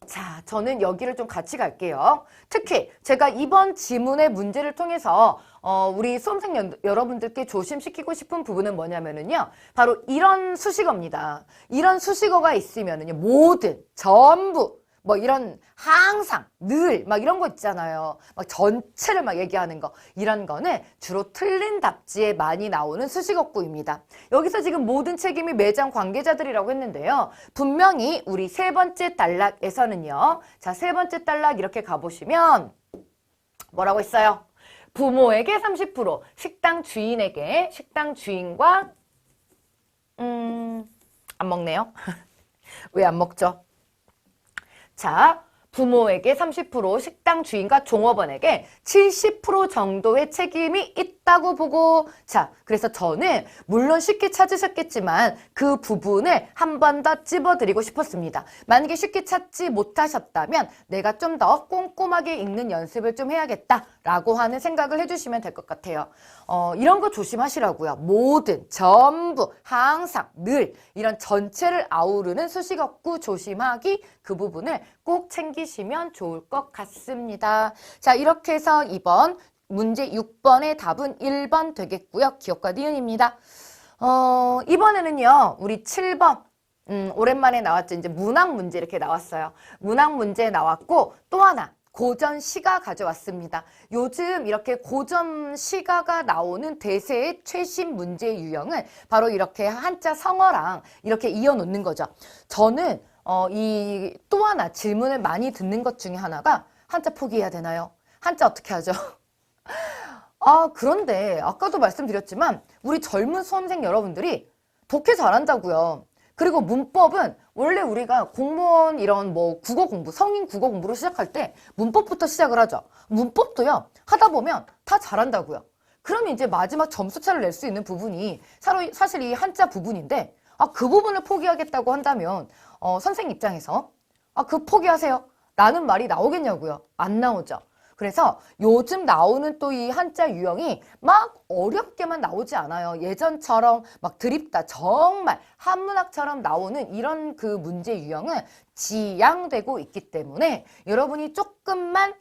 자, 저는 여기를 좀 같이 갈게요. 특히 제가 이번 지문의 문제를 통해서 우리 수험생 여러분들께 조심시키고 싶은 부분은 뭐냐면은요. 바로 이런 수식어입니다. 이런 수식어가 있으면은요. 모든, 전부, 뭐 이런 항상, 늘 막 이런 거 있잖아요. 막 전체를 막 얘기하는 거. 이런 거는 주로 틀린 답지에 많이 나오는 수식어구입니다. 여기서 지금 모든 책임이 매장 관계자들이라고 했는데요. 분명히 우리 세 번째 단락에서는요. 자, 세 번째 단락 이렇게 가보시면 뭐라고 했어요? 부모에게 30%, 식당 주인에게, 식당 주인과 안 먹네요. 왜 안 먹죠? 자, 부모에게 30%, 식당 주인과 종업원에게 70% 정도의 책임이 있다고 보고 자, 그래서 저는 물론 쉽게 찾으셨겠지만 그 부분을 한 번 더 찝어드리고 싶었습니다. 만약에 쉽게 찾지 못하셨다면 내가 좀 더 꼼꼼하게 읽는 연습을 좀 해야겠다라고 하는 생각을 해주시면 될 것 같아요. 이런 거 조심하시라고요. 모든, 전부, 항상, 늘 이런 전체를 아우르는 수식어구 조심하기 그 부분을 꼭 챙기시면 좋을 것 같습니다. 자, 이렇게 해서 이번 문제 6번의 답은 1번 되겠고요. 기억과 니은입니다. 이번에는요. 우리 7번 오랜만에 나왔죠. 이제 문학 문제 이렇게 나왔어요. 문학 문제 나왔고 또 하나 고전 시가 가져왔습니다. 요즘 이렇게 고전 시가가 나오는 대세의 최신 문제 유형은 바로 이렇게 한자 성어랑 이렇게 이어놓는 거죠. 저는 이 또 하나 질문을 많이 듣는 것 중에 하나가 한자 포기해야 되나요? 한자 어떻게 하죠? 그런데 아까도 말씀드렸지만 우리 젊은 수험생 여러분들이 독해 잘한다고요. 그리고 문법은 원래 우리가 공무원 이런 뭐 국어 공부, 성인 국어 공부를 시작할 때 문법부터 시작을 하죠. 문법도요, 하다 보면 다 잘한다고요. 그럼 이제 마지막 점수차를 낼 수 있는 부분이 사실 이 한자 부분인데, 그 부분을 포기하겠다고 한다면, 선생님 입장에서, 그 포기하세요 라는 말이 나오겠냐고요. 안 나오죠. 그래서 요즘 나오는 또 이 한자 유형이 막 어렵게만 나오지 않아요. 예전처럼 막 드립다 정말 한문학처럼 나오는 이런 그 문제 유형은 지양되고 있기 때문에 여러분이 조금만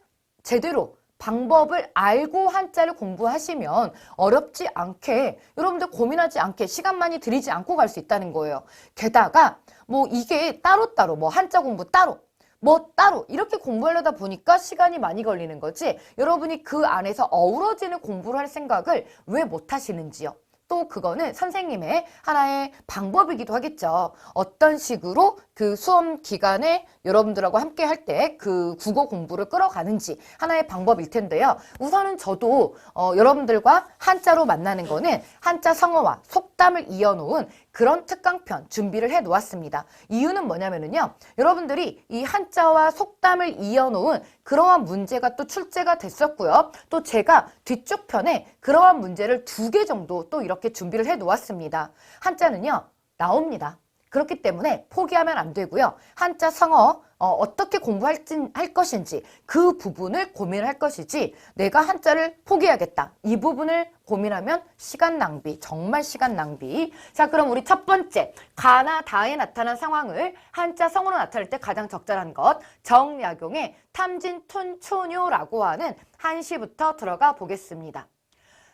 제대로 방법을 알고 한자를 공부하시면 어렵지 않게, 여러분들 고민하지 않게, 시간 많이 들이지 않고 갈 수 있다는 거예요. 게다가 뭐 이게 따로따로 뭐 한자 공부 따로 뭐 따로 이렇게 공부하려다 보니까 시간이 많이 걸리는 거지, 여러분이 그 안에서 어우러지는 공부를 할 생각을 왜 못 하시는지요. 또 그거는 선생님의 하나의 방법이기도 하겠죠. 어떤 식으로 그 수험 기간에 여러분들하고 함께 할 때 그 국어 공부를 끌어가는지 하나의 방법일 텐데요. 우선은 저도 여러분들과 한자로 만나는 거는 한자 성어와 속담을 이어놓은 그런 특강편 준비를 해 놓았습니다. 이유는 뭐냐면요, 여러분들이 이 한자와 속담을 이어놓은 그러한 문제가 또 출제가 됐었고요. 또 제가 뒤쪽 편에 그러한 문제를 2개 정도 또 이렇게 준비를 해 놓았습니다. 한자는요, 나옵니다. 그렇기 때문에 포기하면 안 되고요. 한자 성어 어떻게 공부할 것인지 그 부분을 고민을 할 것이지, 내가 한자를 포기해야겠다 이 부분을 고민하면 시간 낭비, 정말 시간 낭비. 자, 그럼 우리 첫 번째, 가나 다에 나타난 상황을 한자 성어로 나타낼 때 가장 적절한 것, 정약용의 탐진촌초뇨라고 하는 한시부터 들어가 보겠습니다.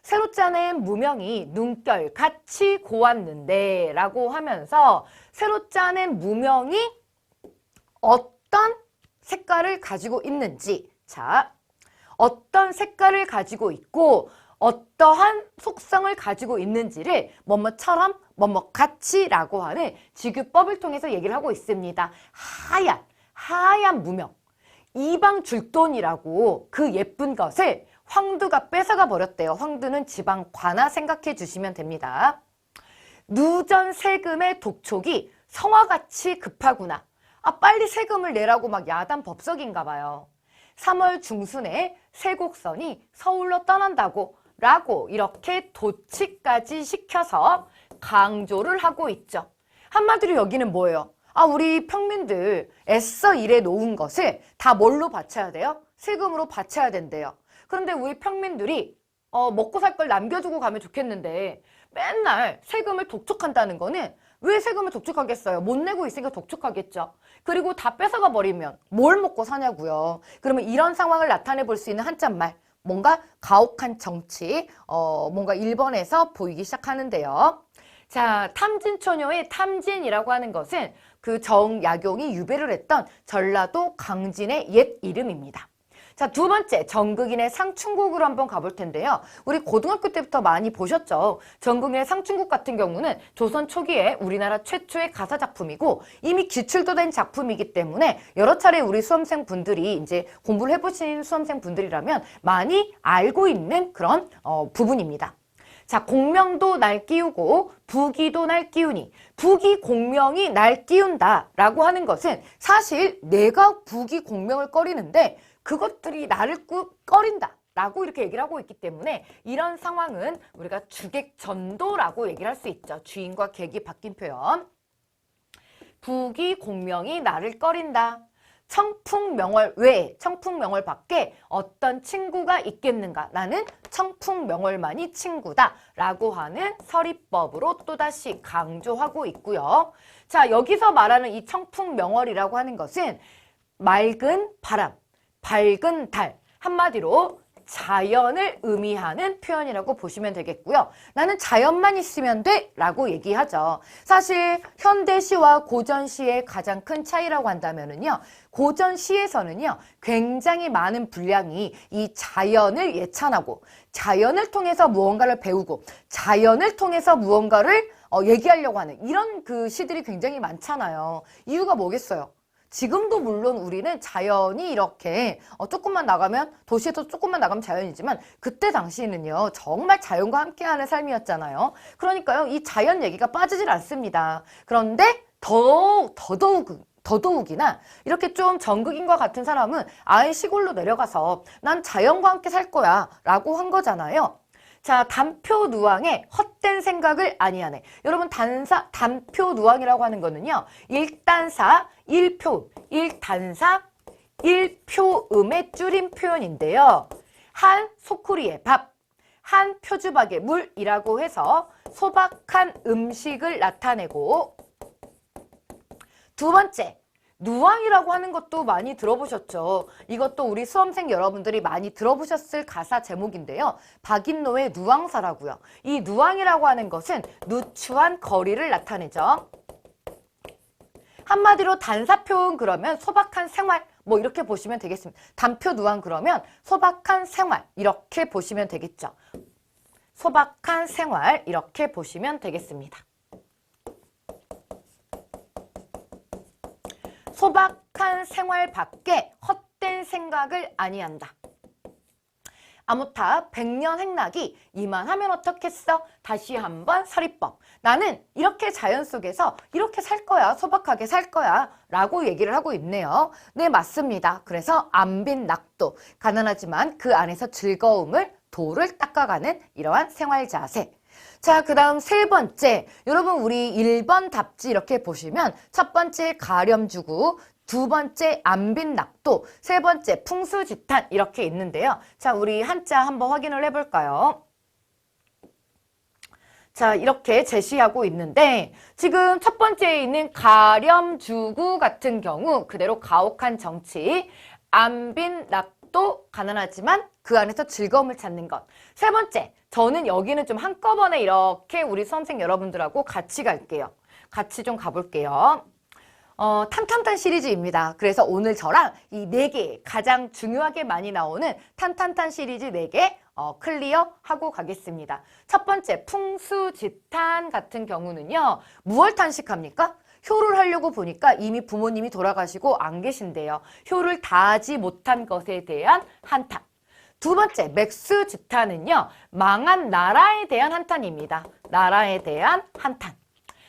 새로 짜낸 무명이 눈결 같이 고왔는데 라고 하면서, 새로 짜낸 무명이 어떤 색깔을 가지고 있는지, 자, 어떤 색깔을 가지고 있고 어떠한 속성을 가지고 있는지를 뭐뭐처럼 뭐뭐 같이라고 하는 지규법을 통해서 얘기를 하고 있습니다. 하얀 무명, 이방줄돈이라고 그 예쁜 것을 황두가 뺏어가 버렸대요. 황두는 지방 관아 생각해 주시면 됩니다. 누전 세금의 독촉이 성화같이 급하구나. 빨리 세금을 내라고 막 야단 법석인가 봐요. 3월 중순에 세곡선이 서울로 떠난다고 라고 이렇게 도치까지 시켜서 강조를 하고 있죠. 한마디로 여기는 뭐예요? 우리 평민들 애써 일해 놓은 것을 다 뭘로 바쳐야 돼요? 세금으로 바쳐야 된대요. 그런데 우리 평민들이 먹고 살 걸 남겨두고 가면 좋겠는데 맨날 세금을 독촉한다는 거는, 왜 세금을 독촉하겠어요? 못 내고 있으니까 독촉하겠죠. 그리고 다 뺏어가 버리면 뭘 먹고 사냐고요. 그러면 이런 상황을 나타내 볼 수 있는 한자말, 뭔가 가혹한 정치, 뭔가 1번에서 보이기 시작하는데요. 자, 탐진초녀의 탐진이라고 하는 것은 그 정약용이 유배를 했던 전라도 강진의 옛 이름입니다. 자, 2번째, 정극인의 상충국으로 한번 가볼 텐데요. 우리 고등학교 때부터 많이 보셨죠? 정극인의 상충국 같은 경우는 조선 초기에 우리나라 최초의 가사 작품이고 이미 기출도 된 작품이기 때문에 여러 차례 우리 수험생 분들이 이제 공부를 해보신 수험생 분들이라면 많이 알고 있는 그런 부분입니다. 자, 공명도 날 끼우고 부기도 날 끼우니, 부기 공명이 날 끼운다 라고 하는 것은 사실 내가 부기 공명을 꺼리는데 그것들이 나를 꺼린다 라고 이렇게 얘기를 하고 있기 때문에, 이런 상황은 우리가 주객전도라고 얘기를 할 수 있죠. 주인과 객이 바뀐 표현. 부기 공명이 나를 꺼린다. 청풍명월 외에, 청풍명월 밖에 어떤 친구가 있겠는가? 나는 청풍명월만이 친구다 라고 하는 서리법으로 또다시 강조하고 있고요. 자, 여기서 말하는 이 청풍명월이라고 하는 것은 맑은 바람, 밝은 달, 한마디로 자연을 의미하는 표현이라고 보시면 되겠고요. 나는 자연만 있으면 돼 라고 얘기하죠. 사실 현대시와 고전시의 가장 큰 차이라고 한다면요, 고전시에서는요 굉장히 많은 분량이 이 자연을 예찬하고 자연을 통해서 무언가를 배우고 자연을 통해서 무언가를 얘기하려고 하는 이런 그 시들이 굉장히 많잖아요. 이유가 뭐겠어요? 지금도 물론 우리는 자연이 이렇게 조금만 나가면, 도시에서 조금만 나가면 자연이지만 그때 당시에는요 정말 자연과 함께하는 삶이었잖아요. 그러니까요 이 자연 얘기가 빠지질 않습니다. 그런데 더더욱이나 이렇게 좀 정극인과 같은 사람은 아예 시골로 내려가서 난 자연과 함께 살 거야 라고 한 거잖아요. 자, 단표누왕의 헛된 생각을 아니하네. 여러분 단표누왕이라고 하는 거는요. 일단사, 일표음, 일단사, 일표음의 줄임 표현인데요. 한 소쿠리의 밥, 한 표주박의 물이라고 해서 소박한 음식을 나타내고, 두 번째, 누왕이라고 하는 것도 많이 들어보셨죠? 이것도 우리 수험생 여러분들이 많이 들어보셨을 가사 제목인데요. 박인노의 누왕사라고요. 이 누왕이라고 하는 것은 누추한 거리를 나타내죠. 한마디로 단사표은 그러면 소박한 생활, 뭐 이렇게 보시면 되겠습니다. 단표 누왕 그러면 소박한 생활 이렇게 보시면 되겠죠. 소박한 생활 이렇게 보시면 되겠습니다. 소박한 생활 밖에 헛된 생각을 아니한다. 아무타 백년행락이 이만하면 어떻겠어? 다시 한번 서리법. 나는 이렇게 자연 속에서 이렇게 살 거야. 소박하게 살 거야. 라고 얘기를 하고 있네요. 네, 맞습니다. 그래서 안빈낙도. 가난하지만 그 안에서 즐거움을 도를 닦아가는 이러한 생활 자세. 자, 그 다음 세 번째. 여러분 우리 1번 답지 이렇게 보시면 첫 번째 가렴주구, 두 번째 안빈낙도, 세 번째 풍수지탄 이렇게 있는데요. 자, 우리 한자 한번 확인을 해볼까요? 자, 이렇게 제시하고 있는데 지금 첫 번째에 있는 가렴주구 같은 경우 그대로 가혹한 정치, 안빈낙도 가난하지만 그 안에서 즐거움을 찾는 것. 세 번째, 저는 여기는 좀 한꺼번에 이렇게 우리 수험생 여러분들하고 같이 갈게요. 같이 좀 가볼게요. 탄탄탄 시리즈입니다. 그래서 오늘 저랑 이 4개 가장 중요하게 많이 나오는 탄탄탄 시리즈 4개 클리어하고 가겠습니다. 첫 번째 풍수지탄 같은 경우는요. 무얼 탄식합니까? 효를 하려고 보니까 이미 부모님이 돌아가시고 안 계신데요. 효를 다하지 못한 것에 대한 한탄. 두 번째 맥수지탄은요. 망한 나라에 대한 한탄입니다. 나라에 대한 한탄.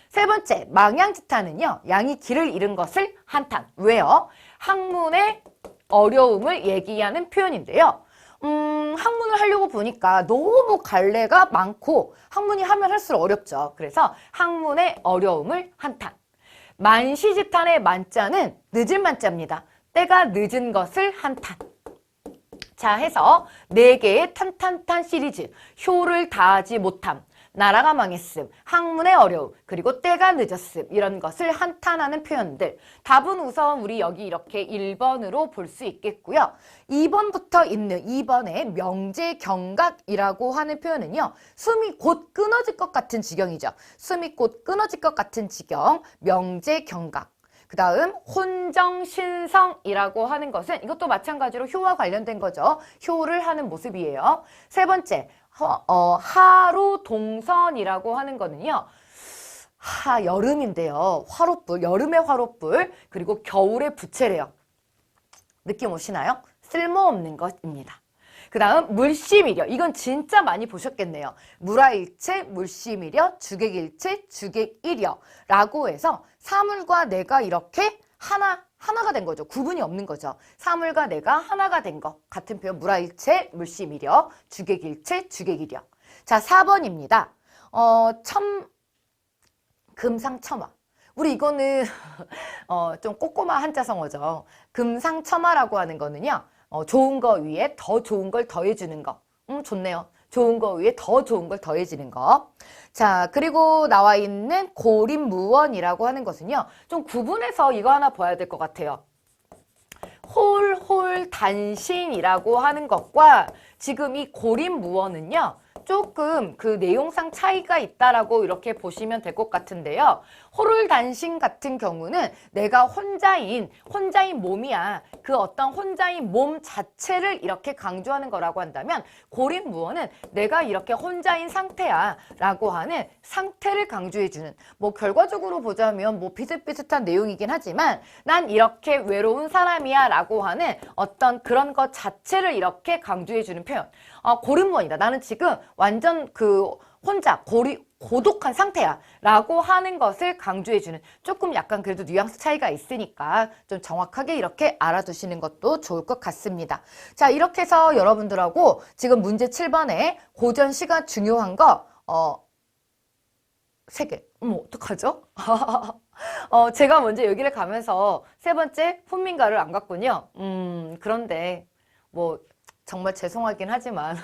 세 번째, 망양지탄은요. 양이 길을 잃은 것을 한탄. 왜요? 학문의 어려움을 얘기하는 표현인데요. 학문을 하려고 보니까 너무 갈래가 많고 학문이 하면 할수록 어렵죠. 그래서 학문의 어려움을 한탄. 만시지탄의 만자는 늦은 만자입니다. 때가 늦은 것을 한탄. 자, 해서 4개의 탄탄탄 시리즈. 효를 다하지 못함. 나라가 망했음, 학문의 어려움, 그리고 때가 늦었음 이런 것을 한탄하는 표현들. 답은 우선 우리 여기 이렇게 1번으로 볼 수 있겠고요. 2번부터 있는 2번의 명제경각이라고 하는 표현은요. 숨이 곧 끊어질 것 같은 지경이죠. 숨이 곧 끊어질 것 같은 지경, 명제경각. 그 다음 혼정신성이라고 하는 것은 이것도 마찬가지로 효와 관련된 거죠. 효를 하는 모습이에요. 세 번째, 하루 동선이라고 하는 거는요. 여름인데요. 화롯불, 여름의 화롯불, 그리고 겨울의 부채래요. 느낌 오시나요? 쓸모없는 것입니다. 그 다음 물심이려. 이건 진짜 많이 보셨겠네요. 무라일체, 물심이려, 주객일체, 주객이려 라고 해서 사물과 내가 이렇게 하나가 된 거죠. 구분이 없는 거죠. 사물과 내가 하나가 된 것. 같은 표현 무라일체, 물심이려, 주객일체, 주객이려. 자, 4번입니다. 금상첨화. 우리 이거는 좀 꼬꼬마 한자성어죠. 금상첨화라고 하는 거는요. 좋은 거 위에 더 좋은 걸 더해주는 거. 좋네요. 좋은 거 위에 더 좋은 걸 더해지는 거. 자, 그리고 나와 있는 고림무원이라고 하는 것은요. 좀 구분해서 이거 하나 봐야 될 것 같아요. 홀홀단신이라고 하는 것과 지금 이 고림무원은요. 조금 그 내용상 차이가 있다라고 이렇게 보시면 될 것 같은데요. 호룰단신 같은 경우는 내가 혼자인 몸이야. 그 어떤 혼자인 몸 자체를 이렇게 강조하는 거라고 한다면 고림무원은 내가 이렇게 혼자인 상태야 라고 하는 상태를 강조해주는 뭐 결과적으로 보자면 뭐 비슷비슷한 내용이긴 하지만 난 이렇게 외로운 사람이야 라고 하는 어떤 그런 것 자체를 이렇게 강조해주는 표현. 고림무원이다. 나는 지금 완전 그 혼자 고독한 상태야 라고 하는 것을 강조해주는, 조금 약간 그래도 뉘앙스 차이가 있으니까 좀 정확하게 이렇게 알아두시는 것도 좋을 것 같습니다. 자, 이렇게 해서 여러분들하고 지금 문제 7번에 고전시가 중요한 거 3개. 어머, 어떡하죠? 제가 먼저 여기를 가면서 세 번째 훈민가를 안 갔군요. 그런데 뭐 정말 죄송하긴 하지만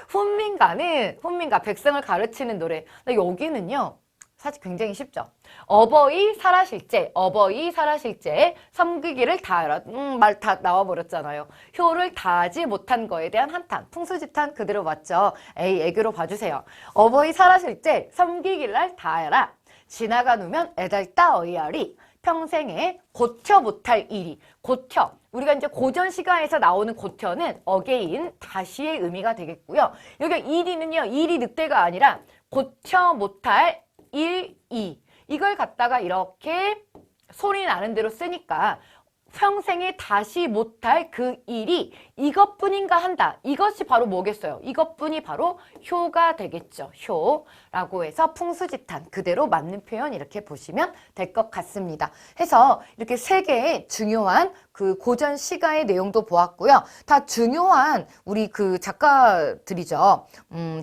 훈민가 백성을 가르치는 노래. 근데 여기는요 사실 굉장히 쉽죠. 어버이 살아실제, 어버이 살아실제, 섬기기를 다하라. 말 다 나와버렸잖아요. 효를 다하지 못한 거에 대한 한탄, 풍수지탄 그대로 맞죠. 에이, 애교로 봐주세요. 어버이 살아실제, 섬기기를 다하라. 지나가 누면 애달따 어이하리. 평생에 고쳐 못할 일이. 고쳐. 우리가 이제 고전 시가에서 나오는 고쳐는 어게인, 다시의 의미가 되겠고요. 여기 일이는요, 일이 늑대가 아니라 고쳐 못할 일이. 이걸 갖다가 이렇게 소리 나는 대로 쓰니까 평생에 다시 못할 그 일이 이것뿐인가 한다. 이것이 바로 뭐겠어요? 이것뿐이 바로 효가 되겠죠. 효라고 해서 풍수지탄 그대로 맞는 표현 이렇게 보시면 될 것 같습니다. 해서 이렇게 3개의 중요한 그 고전 시가의 내용도 보았고요. 다 중요한 우리 그 작가들이죠.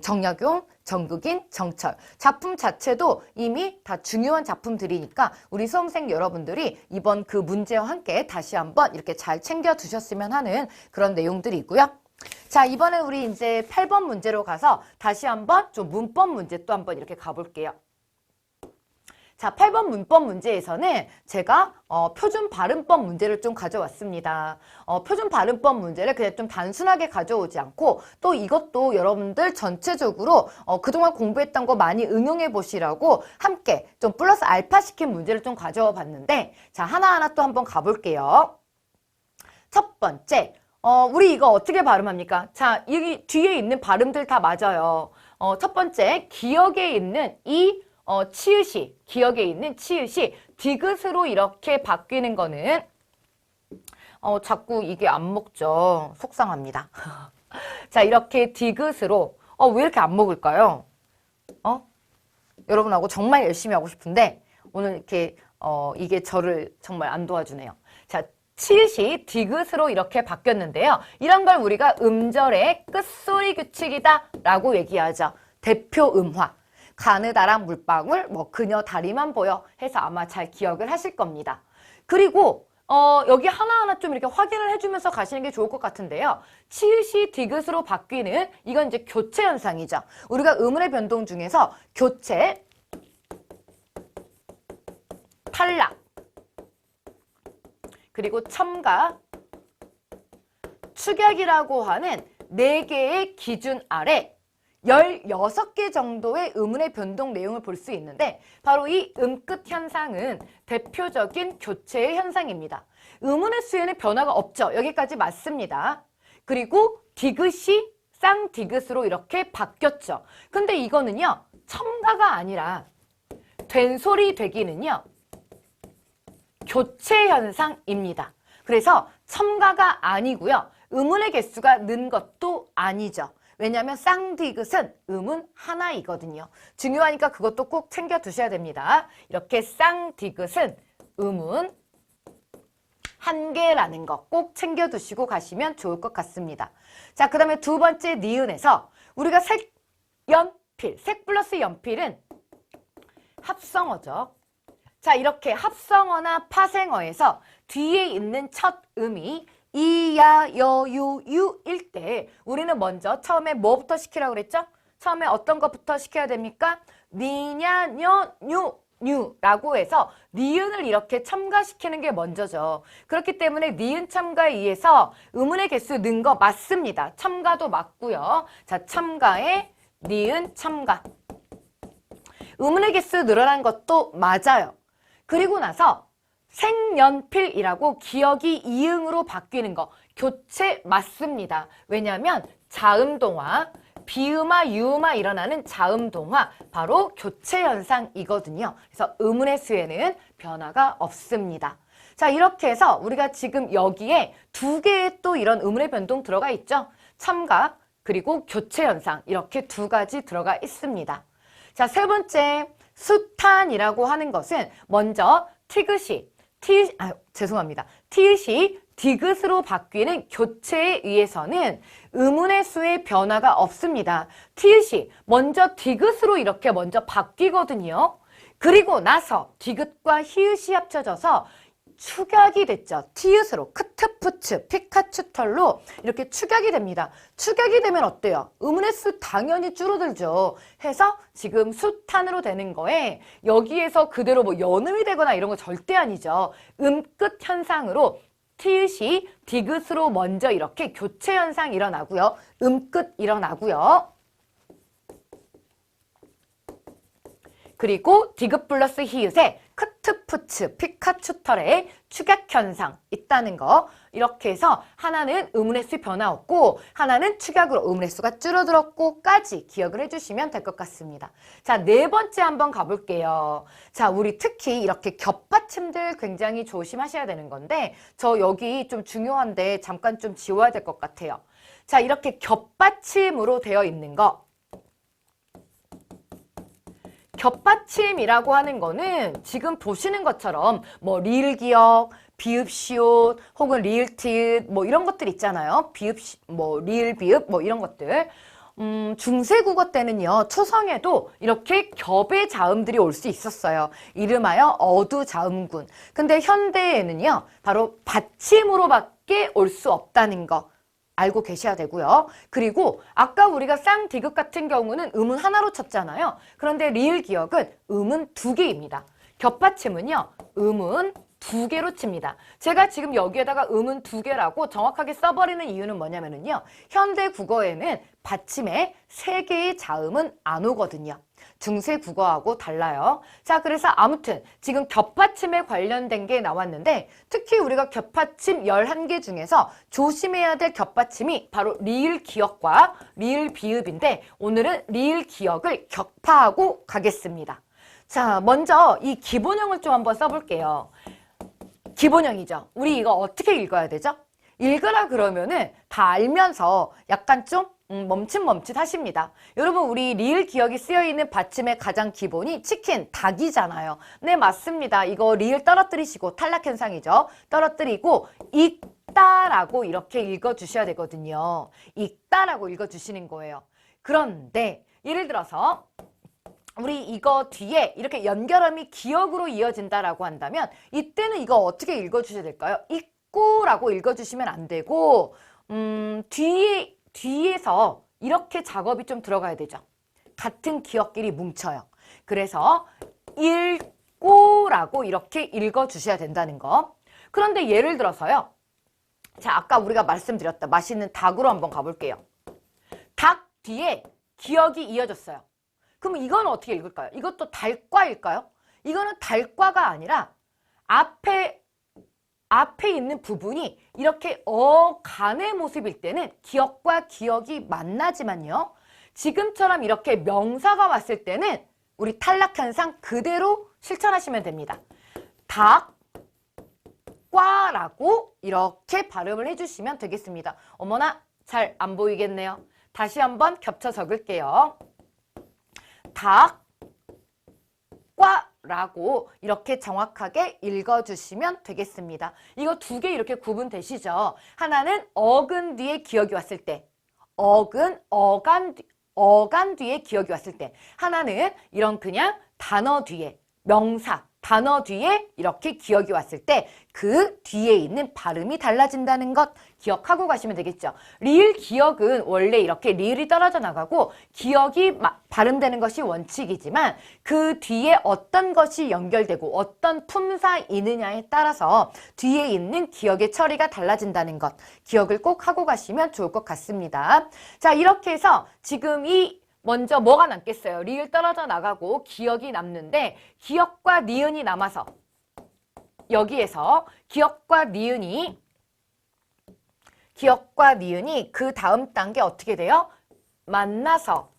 정약용, 정국인, 정철. 작품 자체도 이미 다 중요한 작품들이니까 우리 수험생 여러분들이 이번 그 문제와 함께 다시 한번 이렇게 잘 챙겨 두셨으면 하는 그런 내용들이 있고요. 자, 이번에 우리 이제 8번 문제로 가서 다시 한번 좀 문법 문제 또 한번 이렇게 가볼게요. 자, 8번 문법 문제에서는 제가 표준 발음법 문제를 좀 가져왔습니다. 표준 발음법 문제를 그냥 좀 단순하게 가져오지 않고 또 이것도 여러분들 전체적으로 그동안 공부했던 거 많이 응용해 보시라고 함께 좀 플러스 알파 시킨 문제를 좀 가져와 봤는데, 자, 하나하나 또 한번 가볼게요. 첫 번째, 우리 이거 어떻게 발음합니까? 자, 여기 뒤에 있는 발음들 다 맞아요. 첫 번째, 기억에 있는 이 치읓이, 기억에 있는 치읓이 디귿으로 이렇게 바뀌는 거는 자꾸 이게 안 먹죠. 속상합니다. 자, 이렇게 디귿으로 왜 이렇게 안 먹을까요? 여러분하고 정말 열심히 하고 싶은데 오늘 이렇게 이게 저를 정말 안 도와주네요. 자, 치읓이 디귿으로 이렇게 바뀌었는데요. 이런 걸 우리가 음절의 끝소리 규칙이다 라고 얘기하죠. 대표 음화. 가느다란 물방울, 뭐 그녀 다리만 보여 해서 아마 잘 기억을 하실 겁니다. 그리고 여기 하나하나 좀 이렇게 확인을 해주면서 가시는 게 좋을 것 같은데요. 치읓이 디귿으로 바뀌는 이건 이제 교체 현상이죠. 우리가 음운의 변동 중에서 교체, 탈락, 그리고 첨가, 축약이라고 하는 4개의 기준 아래 16개 정도의 음운의 변동 내용을 볼 수 있는데 바로 이 음끝 현상은 대표적인 교체의 현상입니다. 음운의 수에는 변화가 없죠. 여기까지 맞습니다. 그리고 디귿이 쌍디귿으로 이렇게 바뀌었죠. 근데 이거는요. 첨가가 아니라 된소리 되기는요. 교체 현상입니다. 그래서 첨가가 아니고요. 음운의 개수가 는 것도 아니죠. 왜냐하면 쌍디귿은 음은 하나이거든요. 중요하니까 그것도 꼭 챙겨 두셔야 됩니다. 이렇게 쌍디귿은 음은 한 개라는 거 꼭 챙겨 두시고 가시면 좋을 것 같습니다. 자, 그 다음에 두 번째 니은에서 우리가 색, 연필, 색 플러스 연필은 합성어죠. 자, 이렇게 합성어나 파생어에서 뒤에 있는 첫 음이 이야, 여, 유, 일 때 우리는 먼저 처음에 뭐부터 시키라고 그랬죠? 처음에 어떤 것부터 시켜야 됩니까? 니냐, 녀, 뉴 라고 해서 니은을 이렇게 첨가시키는 게 먼저죠. 그렇기 때문에 니은 첨가에 의해서 음운의 개수 는 거 맞습니다. 첨가도 맞고요. 자, 첨가에 니은 첨가. 음운의 개수 늘어난 것도 맞아요. 그리고 나서 색연필이라고 기억이 이응으로 바뀌는 거 교체 맞습니다. 왜냐하면 자음동화, 비음화, 유음화 일어나는 자음동화 바로 교체 현상이거든요. 그래서 음운의 수에는 변화가 없습니다. 자, 이렇게 해서 우리가 지금 여기에 2개의 또 이런 음운의 변동 들어가 있죠. 첨가 그리고 교체 현상 이렇게 2가지 들어가 있습니다. 자, 세 번째 수탄이라고 하는 것은 먼저 티귿이 디귿으로 바뀌는 교체에 의해서는 음운의 수의 변화가 없습니다. 티읕이 먼저 디귿으로 이렇게 먼저 바뀌거든요. 그리고 나서 디귿과 히읗이 합쳐져서 축약이 됐죠. 티읕으로 크트푸츠, 피카츄털로 이렇게 축약이 됩니다. 축약이 되면 어때요? 음운의 수 당연히 줄어들죠. 해서 지금 수탄으로 되는 거에 여기에서 그대로 뭐 연음이 되거나 이런 거 절대 아니죠. 음끝 현상으로 티읕이 디귿으로 먼저 이렇게 교체 현상 일어나고요. 음끝 일어나고요. 그리고 디귿 플러스 히읗에 크트푸츠, 피카츄털의 축약 현상 있다는 거. 이렇게 해서 하나는 음운의 수 변화 없고 하나는 축약으로 음운의 수가 줄어들었고까지 기억을 해주시면 될 것 같습니다. 자, 네 번째 한번 가볼게요. 자, 우리 특히 이렇게 겹받침들 굉장히 조심하셔야 되는 건데 저 여기 좀 중요한데 잠깐 좀 지워야 될 것 같아요. 자, 이렇게 겹받침으로 되어 있는 거. 겹받침이라고 하는 거는 지금 보시는 것처럼 뭐 리을 기역, 비읍 시옷 혹은 리을 티읕 뭐 이런 것들 있잖아요. 비읍 뭐 리을 비읍 뭐 이런 것들. 중세국어 때는요. 초성에도 이렇게 겹의 자음들이 올 수 있었어요. 이름하여 어두자음군. 근데 현대에는요. 바로 받침으로밖에 올 수 없다는 거. 알고 계셔야 되고요. 그리고 아까 우리가 쌍디귿 같은 경우는 음은 하나로 쳤잖아요. 그런데 리을 기역은 음은 두 개입니다. 겹받침은요. 음은 두 개로 칩니다. 제가 지금 여기에다가 음은 두 개라고 정확하게 써버리는 이유는 뭐냐면요. 현대 국어에는 받침에 세 개의 자음은 안 오거든요. 중세 국어하고 달라요. 자, 그래서 아무튼 지금 겹받침에 관련된 게 나왔는데 특히 우리가 겹받침 11개 중에서 조심해야 될 겹받침이 바로 리을 기역과 리을 비읍인데 오늘은 리을 기역을 격파하고 가겠습니다. 자, 먼저 이 기본형을 좀 한번 써볼게요. 기본형이죠. 우리 이거 어떻게 읽어야 되죠? 읽으라 그러면은 다 알면서 약간 좀 멈칫멈칫 하십니다. 여러분 우리 리을 기역이 쓰여있는 받침의 가장 기본이 치킨, 닭이잖아요. 네, 맞습니다. 이거 리을 떨어뜨리시고 탈락 현상이죠. 떨어뜨리고 읽다라고 이렇게 읽어주셔야 되거든요. 읽다라고 읽어주시는 거예요. 그런데 예를 들어서 우리 이거 뒤에 이렇게 연결음이 기역으로 이어진다라고 한다면 이때는 이거 어떻게 읽어주셔야 될까요? 읽고라고 읽어주시면 안 되고 뒤에서 이렇게 작업이 좀 들어가야 되죠. 같은 기역끼리 뭉쳐요. 그래서 읽고라고 이렇게 읽어주셔야 된다는 거. 그런데 예를 들어서요. 자, 아까 우리가 말씀드렸다. 맛있는 닭으로 한번 가볼게요. 닭 뒤에 기역이 이어졌어요. 그럼 이건 어떻게 읽을까요? 이것도 달과일까요? 이거는 달과가 아니라 앞에 있는 부분이 이렇게 어간의 모습일 때는 기역과 기역이 만나지만요. 지금처럼 이렇게 명사가 왔을 때는 우리 탈락 현상 그대로 실천하시면 됩니다. 닭과라고 이렇게 발음을 해주시면 되겠습니다. 어머나 잘 안 보이겠네요. 다시 한번 겹쳐 적을게요. 닭과라고 이렇게 정확하게 읽어주시면 되겠습니다. 이거 두 개 이렇게 구분되시죠? 하나는 어근 뒤에 기역이 왔을 때, 어간 뒤에 기역이 왔을 때, 하나는 이런 그냥 단어 뒤에, 명사, 단어 뒤에 이렇게 기역이 왔을 때 그 뒤에 있는 발음이 달라진다는 것 기억하고 가시면 되겠죠. 리을 기역은 원래 이렇게 리을이 떨어져 나가고 기역이 발음되는 것이 원칙이지만 그 뒤에 어떤 것이 연결되고 어떤 품사이느냐에 따라서 뒤에 있는 기역의 처리가 달라진다는 것 기억을 꼭 하고 가시면 좋을 것 같습니다. 자, 이렇게 해서 지금 먼저 뭐가 남겠어요? 리을 떨어져 나가고 기역이 남는데 기역과 니은이 남아서 여기에서 기역과 니은이 그 다음 단계 어떻게 돼요? 만나서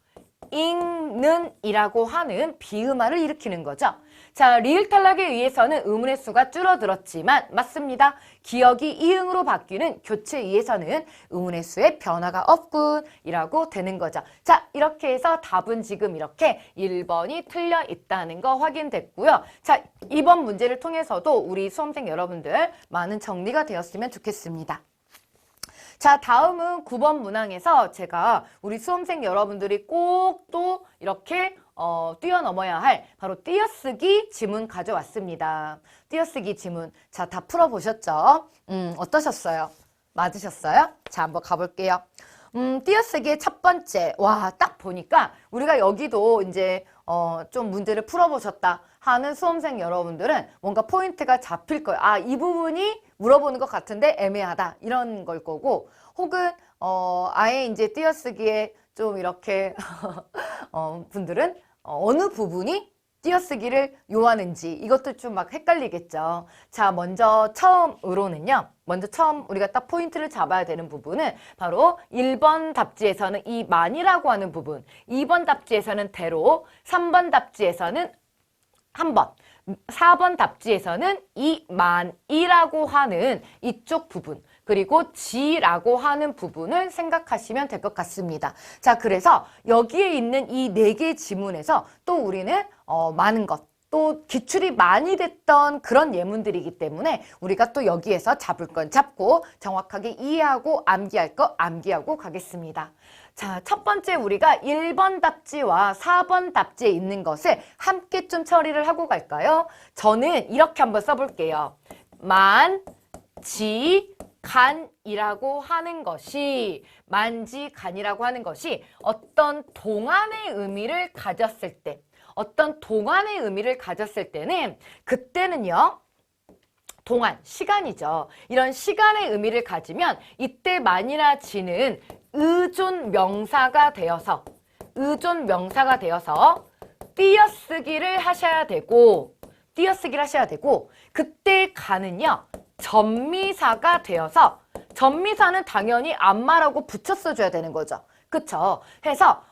읽는 이라고 하는 비음화를 일으키는 거죠. 자, 리을 탈락에 의해서는 의문의 수가 줄어들었지만 맞습니다. 기억이 이응으로 바뀌는 교체에 의해서는 의문의 수에 변화가 없군 이라고 되는 거죠. 자, 이렇게 해서 답은 지금 이렇게 1번이 틀려 있다는 거 확인됐고요. 자, 이번 문제를 통해서도 우리 수험생 여러분들 많은 정리가 되었으면 좋겠습니다. 자, 다음은 9번 문항에서 제가 우리 수험생 여러분들이 꼭 또 이렇게 뛰어넘어야 할 바로 띄어쓰기 지문 가져왔습니다. 띄어쓰기 지문. 자, 다 풀어보셨죠? 어떠셨어요? 맞으셨어요? 자, 한번 가볼게요. 띄어쓰기의 첫 번째. 와, 딱 보니까 우리가 여기도 이제 좀 문제를 풀어보셨다 하는 수험생 여러분들은 뭔가 포인트가 잡힐 거예요. 아, 이 부분이 물어보는 것 같은데 애매하다. 이런 걸 거고, 혹은 아예 이제 띄어쓰기에 좀 이렇게 분들은 어느 부분이 띄어쓰기를 요하는지 이것도 좀 막 헷갈리겠죠. 자, 먼저 처음 우리가 딱 포인트를 잡아야 되는 부분은 바로 1번 답지에서는 이 만이라고 하는 부분, 2번 답지에서는 대로, 3번 답지에서는 한 번, 4번 답지에서는 이 만이라고 하는 이쪽 부분, 그리고 지라고 하는 부분을 생각하시면 될 것 같습니다. 자, 그래서 여기에 있는 이 4개 지문에서 또 우리는 많은 것, 또 기출이 많이 됐던 그런 예문들이기 때문에 우리가 또 여기에서 잡을 건 잡고 정확하게 이해하고 암기할 거 암기하고 가겠습니다. 자, 첫 번째 우리가 1번 답지와 4번 답지에 있는 것을 함께 좀 처리를 하고 갈까요? 저는 이렇게 한번 써볼게요. 만지간이라고 하는 것이 어떤 동안의 의미를 가졌을 때, 때는 그때는요. 동안, 시간이죠. 이런 시간의 의미를 가지면 이때 만이나 지는 의존 명사가 되어서 띄어쓰기를 하셔야 되고 그때 간은요. 전미사가 되어서 전미사는 당연히 안마라고 붙여 써줘야 되는 거죠. 그쵸? 해서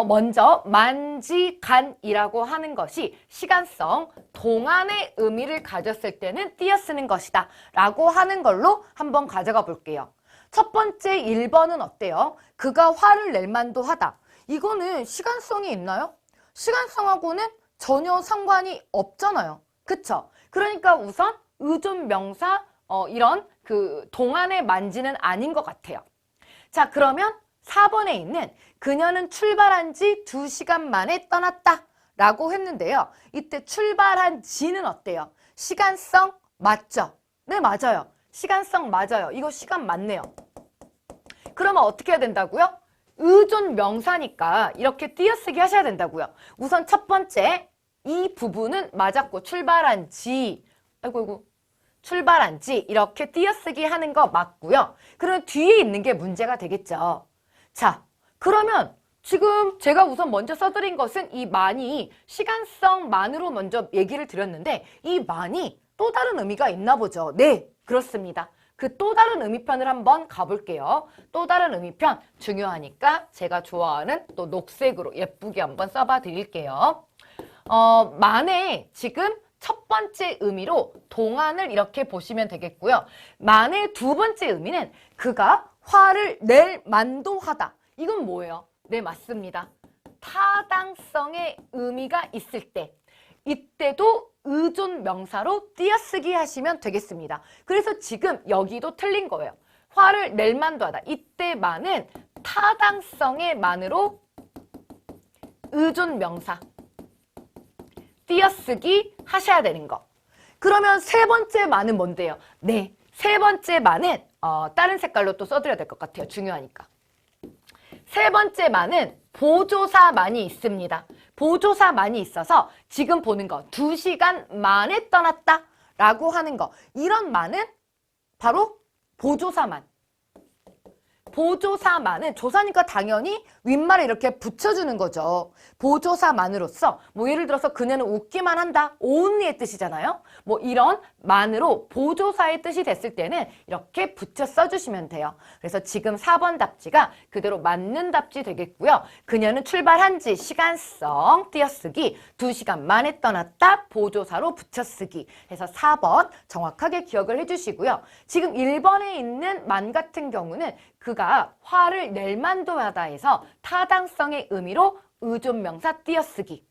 먼저 만지간이라고 하는 것이 시간성, 동안의 의미를 가졌을 때는 띄어쓰는 것이다 라고 하는 걸로 한번 가져가 볼게요. 첫 번째 1번은 어때요? 그가 화를 낼 만도 하다. 이거는 시간성이 있나요? 시간성하고는 전혀 상관이 없잖아요. 그쵸? 그러니까 우선 의존 명사 이런 그 동안의 만지는 아닌 것 같아요. 자, 그러면 4번에 있는 그녀는 출발한 지 2시간 만에 떠났다 라고 했는데요. 이때 출발한 지는 어때요? 시간성 맞죠? 네, 맞아요. 시간성 맞아요. 이거 시간 맞네요. 그러면 어떻게 해야 된다고요? 의존 명사니까 이렇게 띄어쓰기 하셔야 된다고요. 우선 첫 번째 이 부분은 맞았고 출발한 지 출발한 지 이렇게 띄어쓰기 하는 거 맞고요. 그럼 뒤에 있는 게 문제가 되겠죠. 자, 그러면 지금 제가 우선 먼저 써드린 것은 이 만이 시간성만으로 먼저 얘기를 드렸는데 이 만이 또 다른 의미가 있나 보죠. 네, 그렇습니다. 그 또 다른 의미편을 한번 가볼게요. 또 다른 의미편 중요하니까 제가 좋아하는 또 녹색으로 예쁘게 한번 써봐 드릴게요. 만의 지금 첫 번째 의미로 동안을 이렇게 보시면 되겠고요. 만의 두 번째 의미는 그가 화를 낼 만도 하다. 이건 뭐예요? 네, 맞습니다. 타당성의 의미가 있을 때 이때도 의존 명사로 띄어쓰기 하시면 되겠습니다. 그래서 지금 여기도 틀린 거예요. 화를 낼 만도 하다. 이때 만은 타당성의 만으로 의존 명사 띄어쓰기 하셔야 되는 거. 그러면 세 번째 만은 뭔데요? 네, 세 번째 만은 다른 색깔로 또 써드려야 될 것 같아요. 중요하니까. 세 번째 만은 보조사만이 있습니다. 보조사만이 있어서 지금 보는 거 2시간 만에 떠났다 라고 하는 거. 이런 만은 바로 보조사만. 보조사만은 조사니까 당연히 윗말에 이렇게 붙여주는 거죠. 보조사만으로서 뭐 예를 들어서 그녀는 웃기만 한다. only의 뜻이잖아요. 뭐 이런 만으로 보조사의 뜻이 됐을 때는 이렇게 붙여 써주시면 돼요. 그래서 지금 4번 답지가 그대로 맞는 답지 되겠고요. 그녀는 출발한 지 시간성 띄어쓰기 2시간 만에 떠났다 보조사로 붙여쓰기 해서 4번 정확하게 기억을 해주시고요. 지금 1번에 있는 만 같은 경우는 그가 화를 낼 만도 하다 해서 타당성의 의미로 의존명사 띄어쓰기.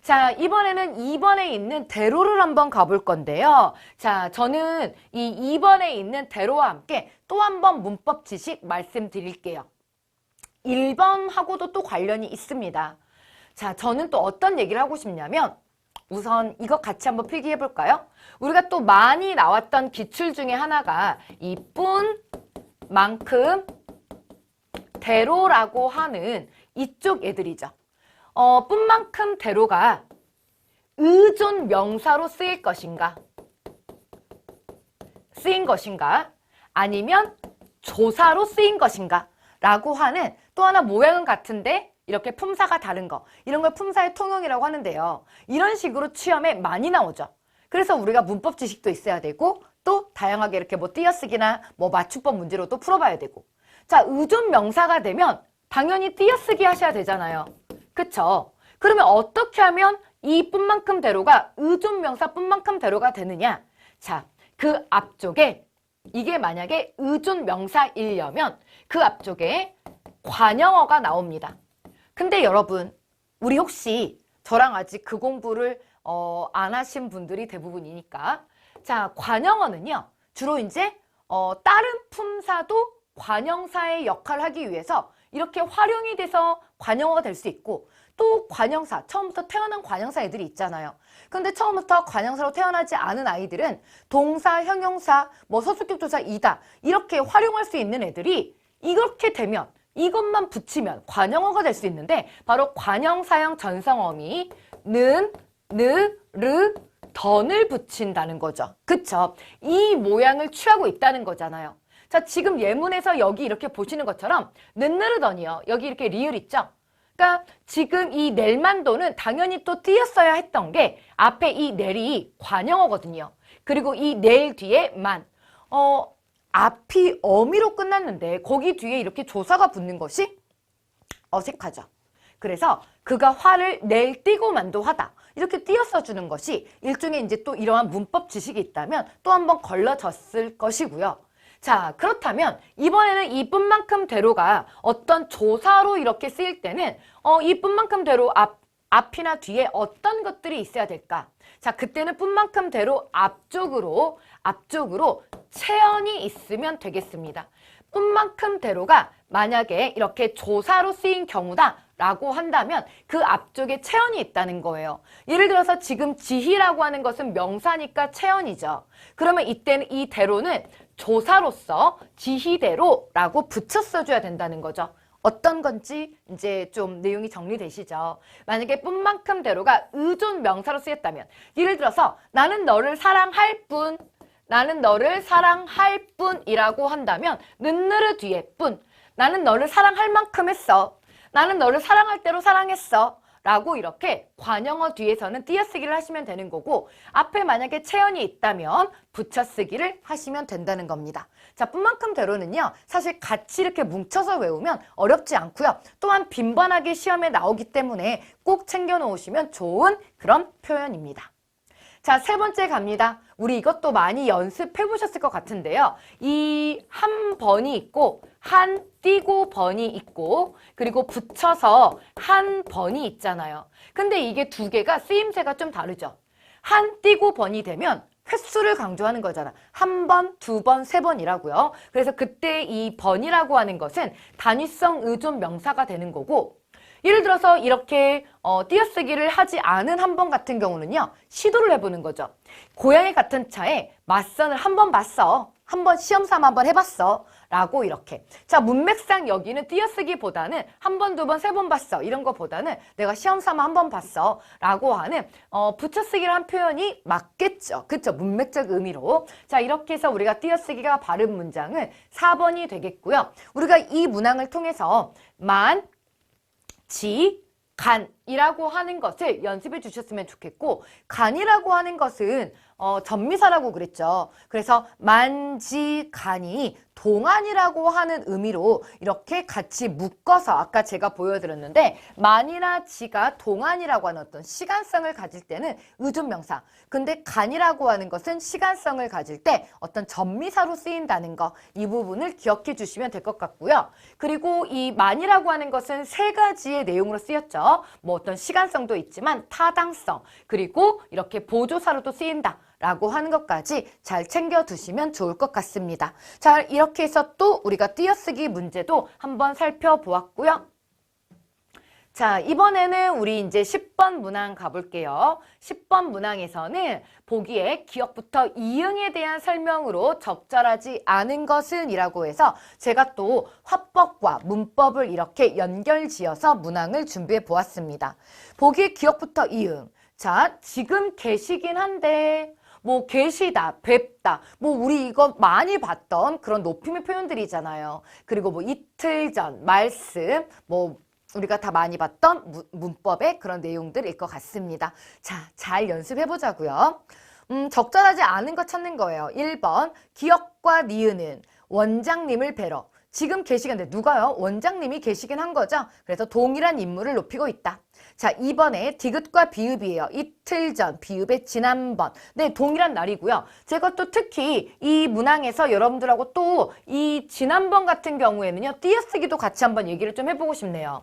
자, 이번에는 2번에 있는 대로를 한번 가볼 건데요. 자, 저는 이 2번에 있는 대로와 함께 또 한 번 문법 지식 말씀드릴게요. 1번하고도 또 관련이 있습니다. 자, 저는 또 어떤 얘기를 하고 싶냐면 우선 이거 같이 한번 필기해 볼까요? 우리가 또 많이 나왔던 기출 중에 하나가 이 뿐, 만큼, 대로라고 하는 이쪽 애들이죠. 뿐만큼 대로가 의존 명사로 쓰일 것인가? 쓰인 것인가? 아니면 조사로 쓰인 것인가? 라고 하는 또 하나 모양은 같은데 이렇게 품사가 다른 거. 이런 걸 품사의 통용이라고 하는데요. 이런 식으로 시험에 많이 나오죠. 그래서 우리가 문법 지식도 있어야 되고 또 다양하게 이렇게 뭐 띄어쓰기나 뭐 맞춤법 문제로도 풀어봐야 되고. 자, 의존 명사가 되면 당연히 띄어쓰기 하셔야 되잖아요. 그쵸? 그러면 어떻게 하면 이 뿐만큼 대로가 의존 명사 뿐만큼 대로가 되느냐? 자, 그 앞쪽에 이게 만약에 의존 명사이려면 그 앞쪽에 관형어가 나옵니다. 근데 여러분, 우리 혹시 저랑 아직 그 공부를 안 하신 분들이 대부분이니까 자, 관형어는요. 주로 이제 다른 품사도 관형사의 역할을 하기 위해서 이렇게 활용이 돼서 관형어가 될 수 있고 또 관형사, 처음부터 태어난 관형사 애들이 있잖아요. 근데 처음부터 관형사로 태어나지 않은 아이들은 동사, 형용사, 뭐 서술격 조사 이다 이렇게 활용할 수 있는 애들이 이렇게 되면 이것만 붙이면 관형어가 될 수 있는데 바로 관형사형 전성어미 는, 느, 르, 던을 붙인다는 거죠. 그쵸? 이 모양을 취하고 있다는 거잖아요. 자, 지금 예문에서 여기 이렇게 보시는 것처럼 는느르던이요. 여기 이렇게 리을 있죠? 그러니까 지금 이 낼만도는 당연히 또 띄었어야 했던 게 앞에 이 낼이 관형어거든요. 그리고 이 낼 뒤에 만. 앞이 어미로 끝났는데 거기 뒤에 이렇게 조사가 붙는 것이 어색하죠. 그래서 그가 화를 낼 띄고만도 하다. 이렇게 띄어써 주는 것이 일종의 이제 또 이러한 문법 지식이 있다면 또 한 번 걸러졌을 것이고요. 자, 그렇다면 이번에는 이 뿐만큼 대로가 어떤 조사로 이렇게 쓰일 때는 이 뿐만큼 대로 앞이나 뒤에 어떤 것들이 있어야 될까? 자, 그때는 뿐만큼 대로 앞쪽으로 체언이 있으면 되겠습니다. 뿐만큼 대로가 만약에 이렇게 조사로 쓰인 경우다 라고 한다면 그 앞쪽에 체언이 있다는 거예요. 예를 들어서 지금 지희라고 하는 것은 명사니까 체언이죠. 그러면 이때는 이 대로는 조사로서 지희대로라고 붙여 써줘야 된다는 거죠. 어떤 건지 이제 좀 내용이 정리되시죠? 만약에 뿐만큼 대로가 의존 명사로 쓰였다면 예를 들어서 나는 너를 사랑할 뿐, 나는 너를 사랑할 뿐이라고 한다면 는느르 뒤에 뿐, 나는 너를 사랑할 만큼 했어. 나는 너를 사랑할 대로 사랑했어. 라고 이렇게 관형어 뒤에서는 띄어쓰기를 하시면 되는 거고 앞에 만약에 체언이 있다면 붙여쓰기를 하시면 된다는 겁니다. 자, 뿐만큼 대로는요. 사실 같이 이렇게 뭉쳐서 외우면 어렵지 않고요. 또한 빈번하게 시험에 나오기 때문에 꼭 챙겨 놓으시면 좋은 그런 표현입니다. 자, 세 번째 갑니다. 우리 이것도 많이 연습해 보셨을 것 같은데요. 이 한 번이 있고 한 띄고 번이 있고 그리고 붙여서 한 번이 있잖아요. 근데 이게 두 개가 쓰임새가 좀 다르죠. 한 띄고 번이 되면 횟수를 강조하는 거잖아. 한 번, 두 번, 세 번이라고요. 그래서 그때 이 번이라고 하는 것은 단위성 의존 명사가 되는 거고 예를 들어서 이렇게 띄어쓰기를 하지 않은 한 번 같은 경우는요. 시도를 해보는 거죠. 고양이 같은 차에 맞선을 한 번 봤어. 한 번 시험 삼아 한번 해봤어. 라고 이렇게. 자, 문맥상 여기는 띄어쓰기보다는 한 번, 두 번, 세 번 봤어. 이런 거보다는 내가 시험 삼아 한 번 봤어. 라고 하는 붙여쓰기를 한 표현이 맞겠죠. 그쵸? 문맥적 의미로. 자, 이렇게 해서 우리가 띄어쓰기가 바른 문장은 4번이 되겠고요. 우리가 이 문항을 통해서 만, 지, 간이라고 하는 것을 연습해 주셨으면 좋겠고, 간이라고 하는 것은 전미사라고 그랬죠. 그래서 만지간이 동안이라고 하는 의미로 이렇게 같이 묶어서 아까 제가 보여드렸는데, 만이나 지가 동안이라고 하는 어떤 시간성을 가질 때는 의존명사, 근데 간이라고 하는 것은 시간성을 가질 때 어떤 전미사로 쓰인다는 거, 이 부분을 기억해 주시면 될 것 같고요. 그리고 이 만이라고 하는 것은 세 가지의 내용으로 쓰였죠. 뭐 어떤 시간성도 있지만 타당성, 그리고 이렇게 보조사로도 쓰인다 라고 하는 것까지 잘 챙겨두시면 좋을 것 같습니다. 자, 이렇게 해서 또 우리가 띄어쓰기 문제도 한번 살펴보았고요. 자, 이번에는 우리 이제 10번 문항 가볼게요. 10번 문항에서는 보기에 기억부터 이응에 대한 설명으로 적절하지 않은 것은 이라고 해서 제가 또 화법과 문법을 이렇게 연결지어서 문항을 준비해 보았습니다. 보기에 기억부터 이응. 자, 지금 계시긴 한데 뭐 계시다, 뵙다, 뭐 우리 이거 많이 봤던 그런 높임의 표현들이잖아요. 그리고 뭐 이틀 전, 말씀, 뭐 우리가 다 많이 봤던 문법의 그런 내용들일 것 같습니다. 자, 잘 연습해 보자고요. 적절하지 않은 거 찾는 거예요. 1번, 기억과 니은은 원장님을 뵈러. 지금 계시긴데 누가요? 원장님이 계시긴 한 거죠. 그래서 동일한 인물을 높이고 있다. 자, 2번에 디귿과 비읍이에요. 이틀 전, 비읍의 지난번. 네, 동일한 날이고요. 제가 또 특히 이 문항에서 여러분들하고 또 이 지난번 같은 경우에는요, 띄어쓰기도 같이 한번 얘기를 좀 해보고 싶네요.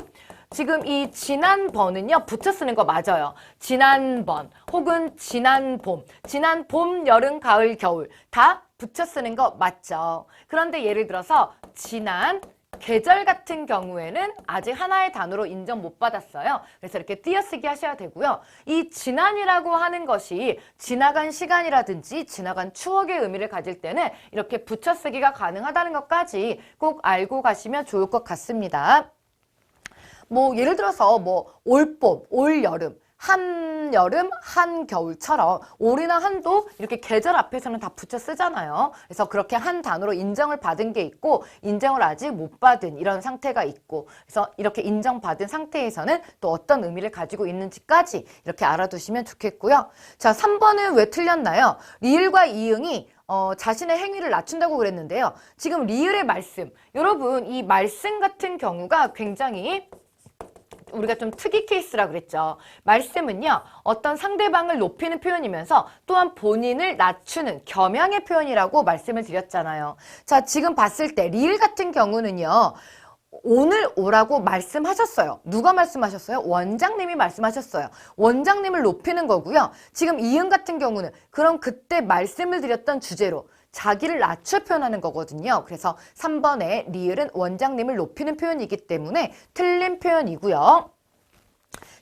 지금 이 지난번은요, 붙여 쓰는 거 맞아요. 지난번 혹은 지난 봄, 지난 봄, 여름, 가을, 겨울 다 붙여 쓰는 거 맞죠. 그런데 예를 들어서 지난 계절 같은 경우에는 아직 하나의 단어로 인정 못 받았어요. 그래서 이렇게 띄어쓰기 하셔야 되고요. 이 지난이라고 하는 것이 지나간 시간이라든지 지나간 추억의 의미를 가질 때는 이렇게 붙여쓰기가 가능하다는 것까지 꼭 알고 가시면 좋을 것 같습니다. 뭐 예를 들어서 뭐 올봄, 올여름, 한여름, 한겨울처럼 올이나 한도 이렇게 계절 앞에서는 다 붙여 쓰잖아요. 그래서 그렇게 한 단어로 인정을 받은 게 있고 인정을 아직 못 받은 이런 상태가 있고, 그래서 이렇게 인정받은 상태에서는 또 어떤 의미를 가지고 있는지까지 이렇게 알아두시면 좋겠고요. 자, 3번은 왜 틀렸나요? 리을과 이응이 자신의 행위를 낮춘다고 그랬는데요. 지금 리을의 말씀, 여러분 이 말씀 같은 경우가 굉장히 우리가 좀 특이 케이스라 그랬죠. 말씀은요, 어떤 상대방을 높이는 표현이면서 또한 본인을 낮추는 겸양의 표현이라고 말씀을 드렸잖아요. 자, 지금 봤을 때 리을 같은 경우는요, 오늘 오라고 말씀하셨어요. 누가 말씀하셨어요? 원장님이 말씀하셨어요. 원장님을 높이는 거고요. 지금 이응 같은 경우는 그럼 그때 말씀을 드렸던 주제로 자기를 낮춰 표현하는 거거든요. 그래서 3번의 리을은 원장님을 높이는 표현이기 때문에 틀린 표현이고요.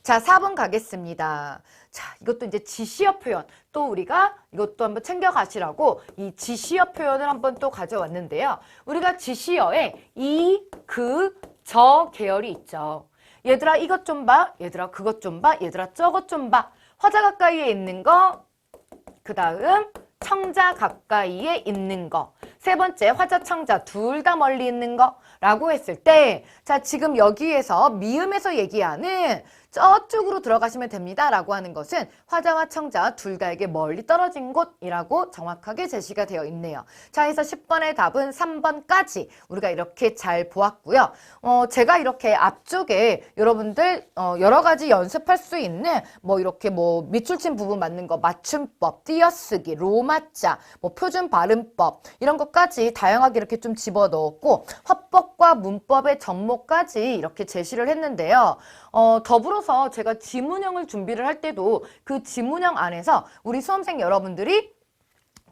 자, 4번 가겠습니다. 자, 이것도 이제 지시어 표현. 또 우리가 이것도 한번 챙겨가시라고 이 지시어 표현을 한번 또 가져왔는데요. 우리가 지시어에 이, 그, 저 계열이 있죠. 얘들아 이것 좀 봐. 얘들아 그것 좀 봐. 얘들아 저것 좀 봐. 화자 가까이에 있는 거. 그 다음 청자 가까이에 있는 거. 세 번째 화자 청자 둘 다 멀리 있는 거 라고 했을 때, 자, 지금 여기에서 미음에서 얘기하는 저쪽으로 들어가시면 됩니다 라고 하는 것은 화자와 청자 둘 다에게 멀리 떨어진 곳이라고 정확하게 제시가 되어 있네요. 자, 그래서 10번의 답은 3번까지 우리가 이렇게 잘 보았고요. 제가 이렇게 앞쪽에 여러분들 여러 가지 연습할 수 있는 뭐 이렇게 뭐 밑줄친 부분 맞는 거, 맞춤법, 띄어쓰기, 로마자, 뭐 표준 발음법 이런 것까지 다양하게 이렇게 좀 집어넣었고, 화법과 문법의 접목까지 이렇게 제시를 했는데요. 더불어서 제가 지문형을 준비를 할 때도 그 지문형 안에서 우리 수험생 여러분들이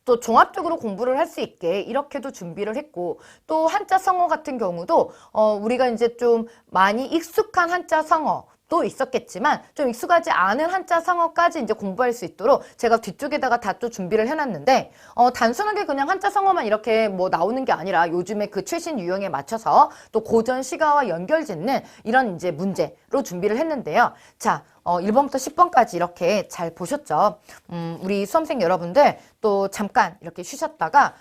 또 종합적으로 공부를 할 수 있게 이렇게도 준비를 했고, 또 한자 성어 같은 경우도 우리가 이제 좀 많이 익숙한 한자 성어, 또 있었겠지만 좀 익숙하지 않은 한자 성어까지 이제 공부할 수 있도록 제가 뒤쪽에다가 다 또 준비를 해놨는데 단순하게 그냥 한자 성어만 이렇게 뭐 나오는 게 아니라 요즘에 그 최신 유형에 맞춰서 또 고전 시가와 연결짓는 이런 이제 문제로 준비를 했는데요. 자, 1번부터 10번까지 이렇게 잘 보셨죠? 우리 수험생 여러분들 또 잠깐 이렇게 쉬셨다가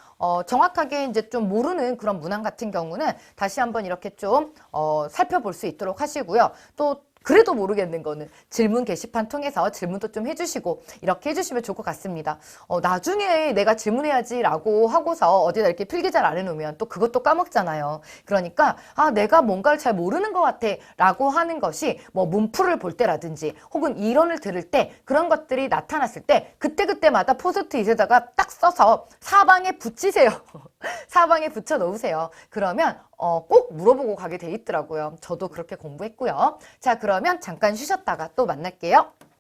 정확하게 이제 좀 모르는 그런 문항 같은 경우는 다시 한번 이렇게 좀 살펴볼 수 있도록 하시고요. 또 그래도 모르겠는 거는 질문 게시판 통해서 질문도 좀 해주시고 이렇게 해주시면 좋을 것 같습니다. 나중에 내가 질문해야지 라고 하고서 어디다 이렇게 필기잘 안 해놓으면 또 그것도 까먹잖아요. 그러니까 내가 뭔가를 잘 모르는 것 같아 라고 하는 것이 뭐 문풀을 볼 때라든지 혹은 이론을 들을 때 그런 것들이 나타났을 때 그때그때마다 포스트잇에다가 딱 써서 사방에 붙이세요. 사방에 붙여 놓으세요. 그러면 꼭 물어보고 가게 돼 있더라고요. 저도 그렇게 공부했고요. 자, 그러면 잠깐 쉬셨다가 또 만날게요.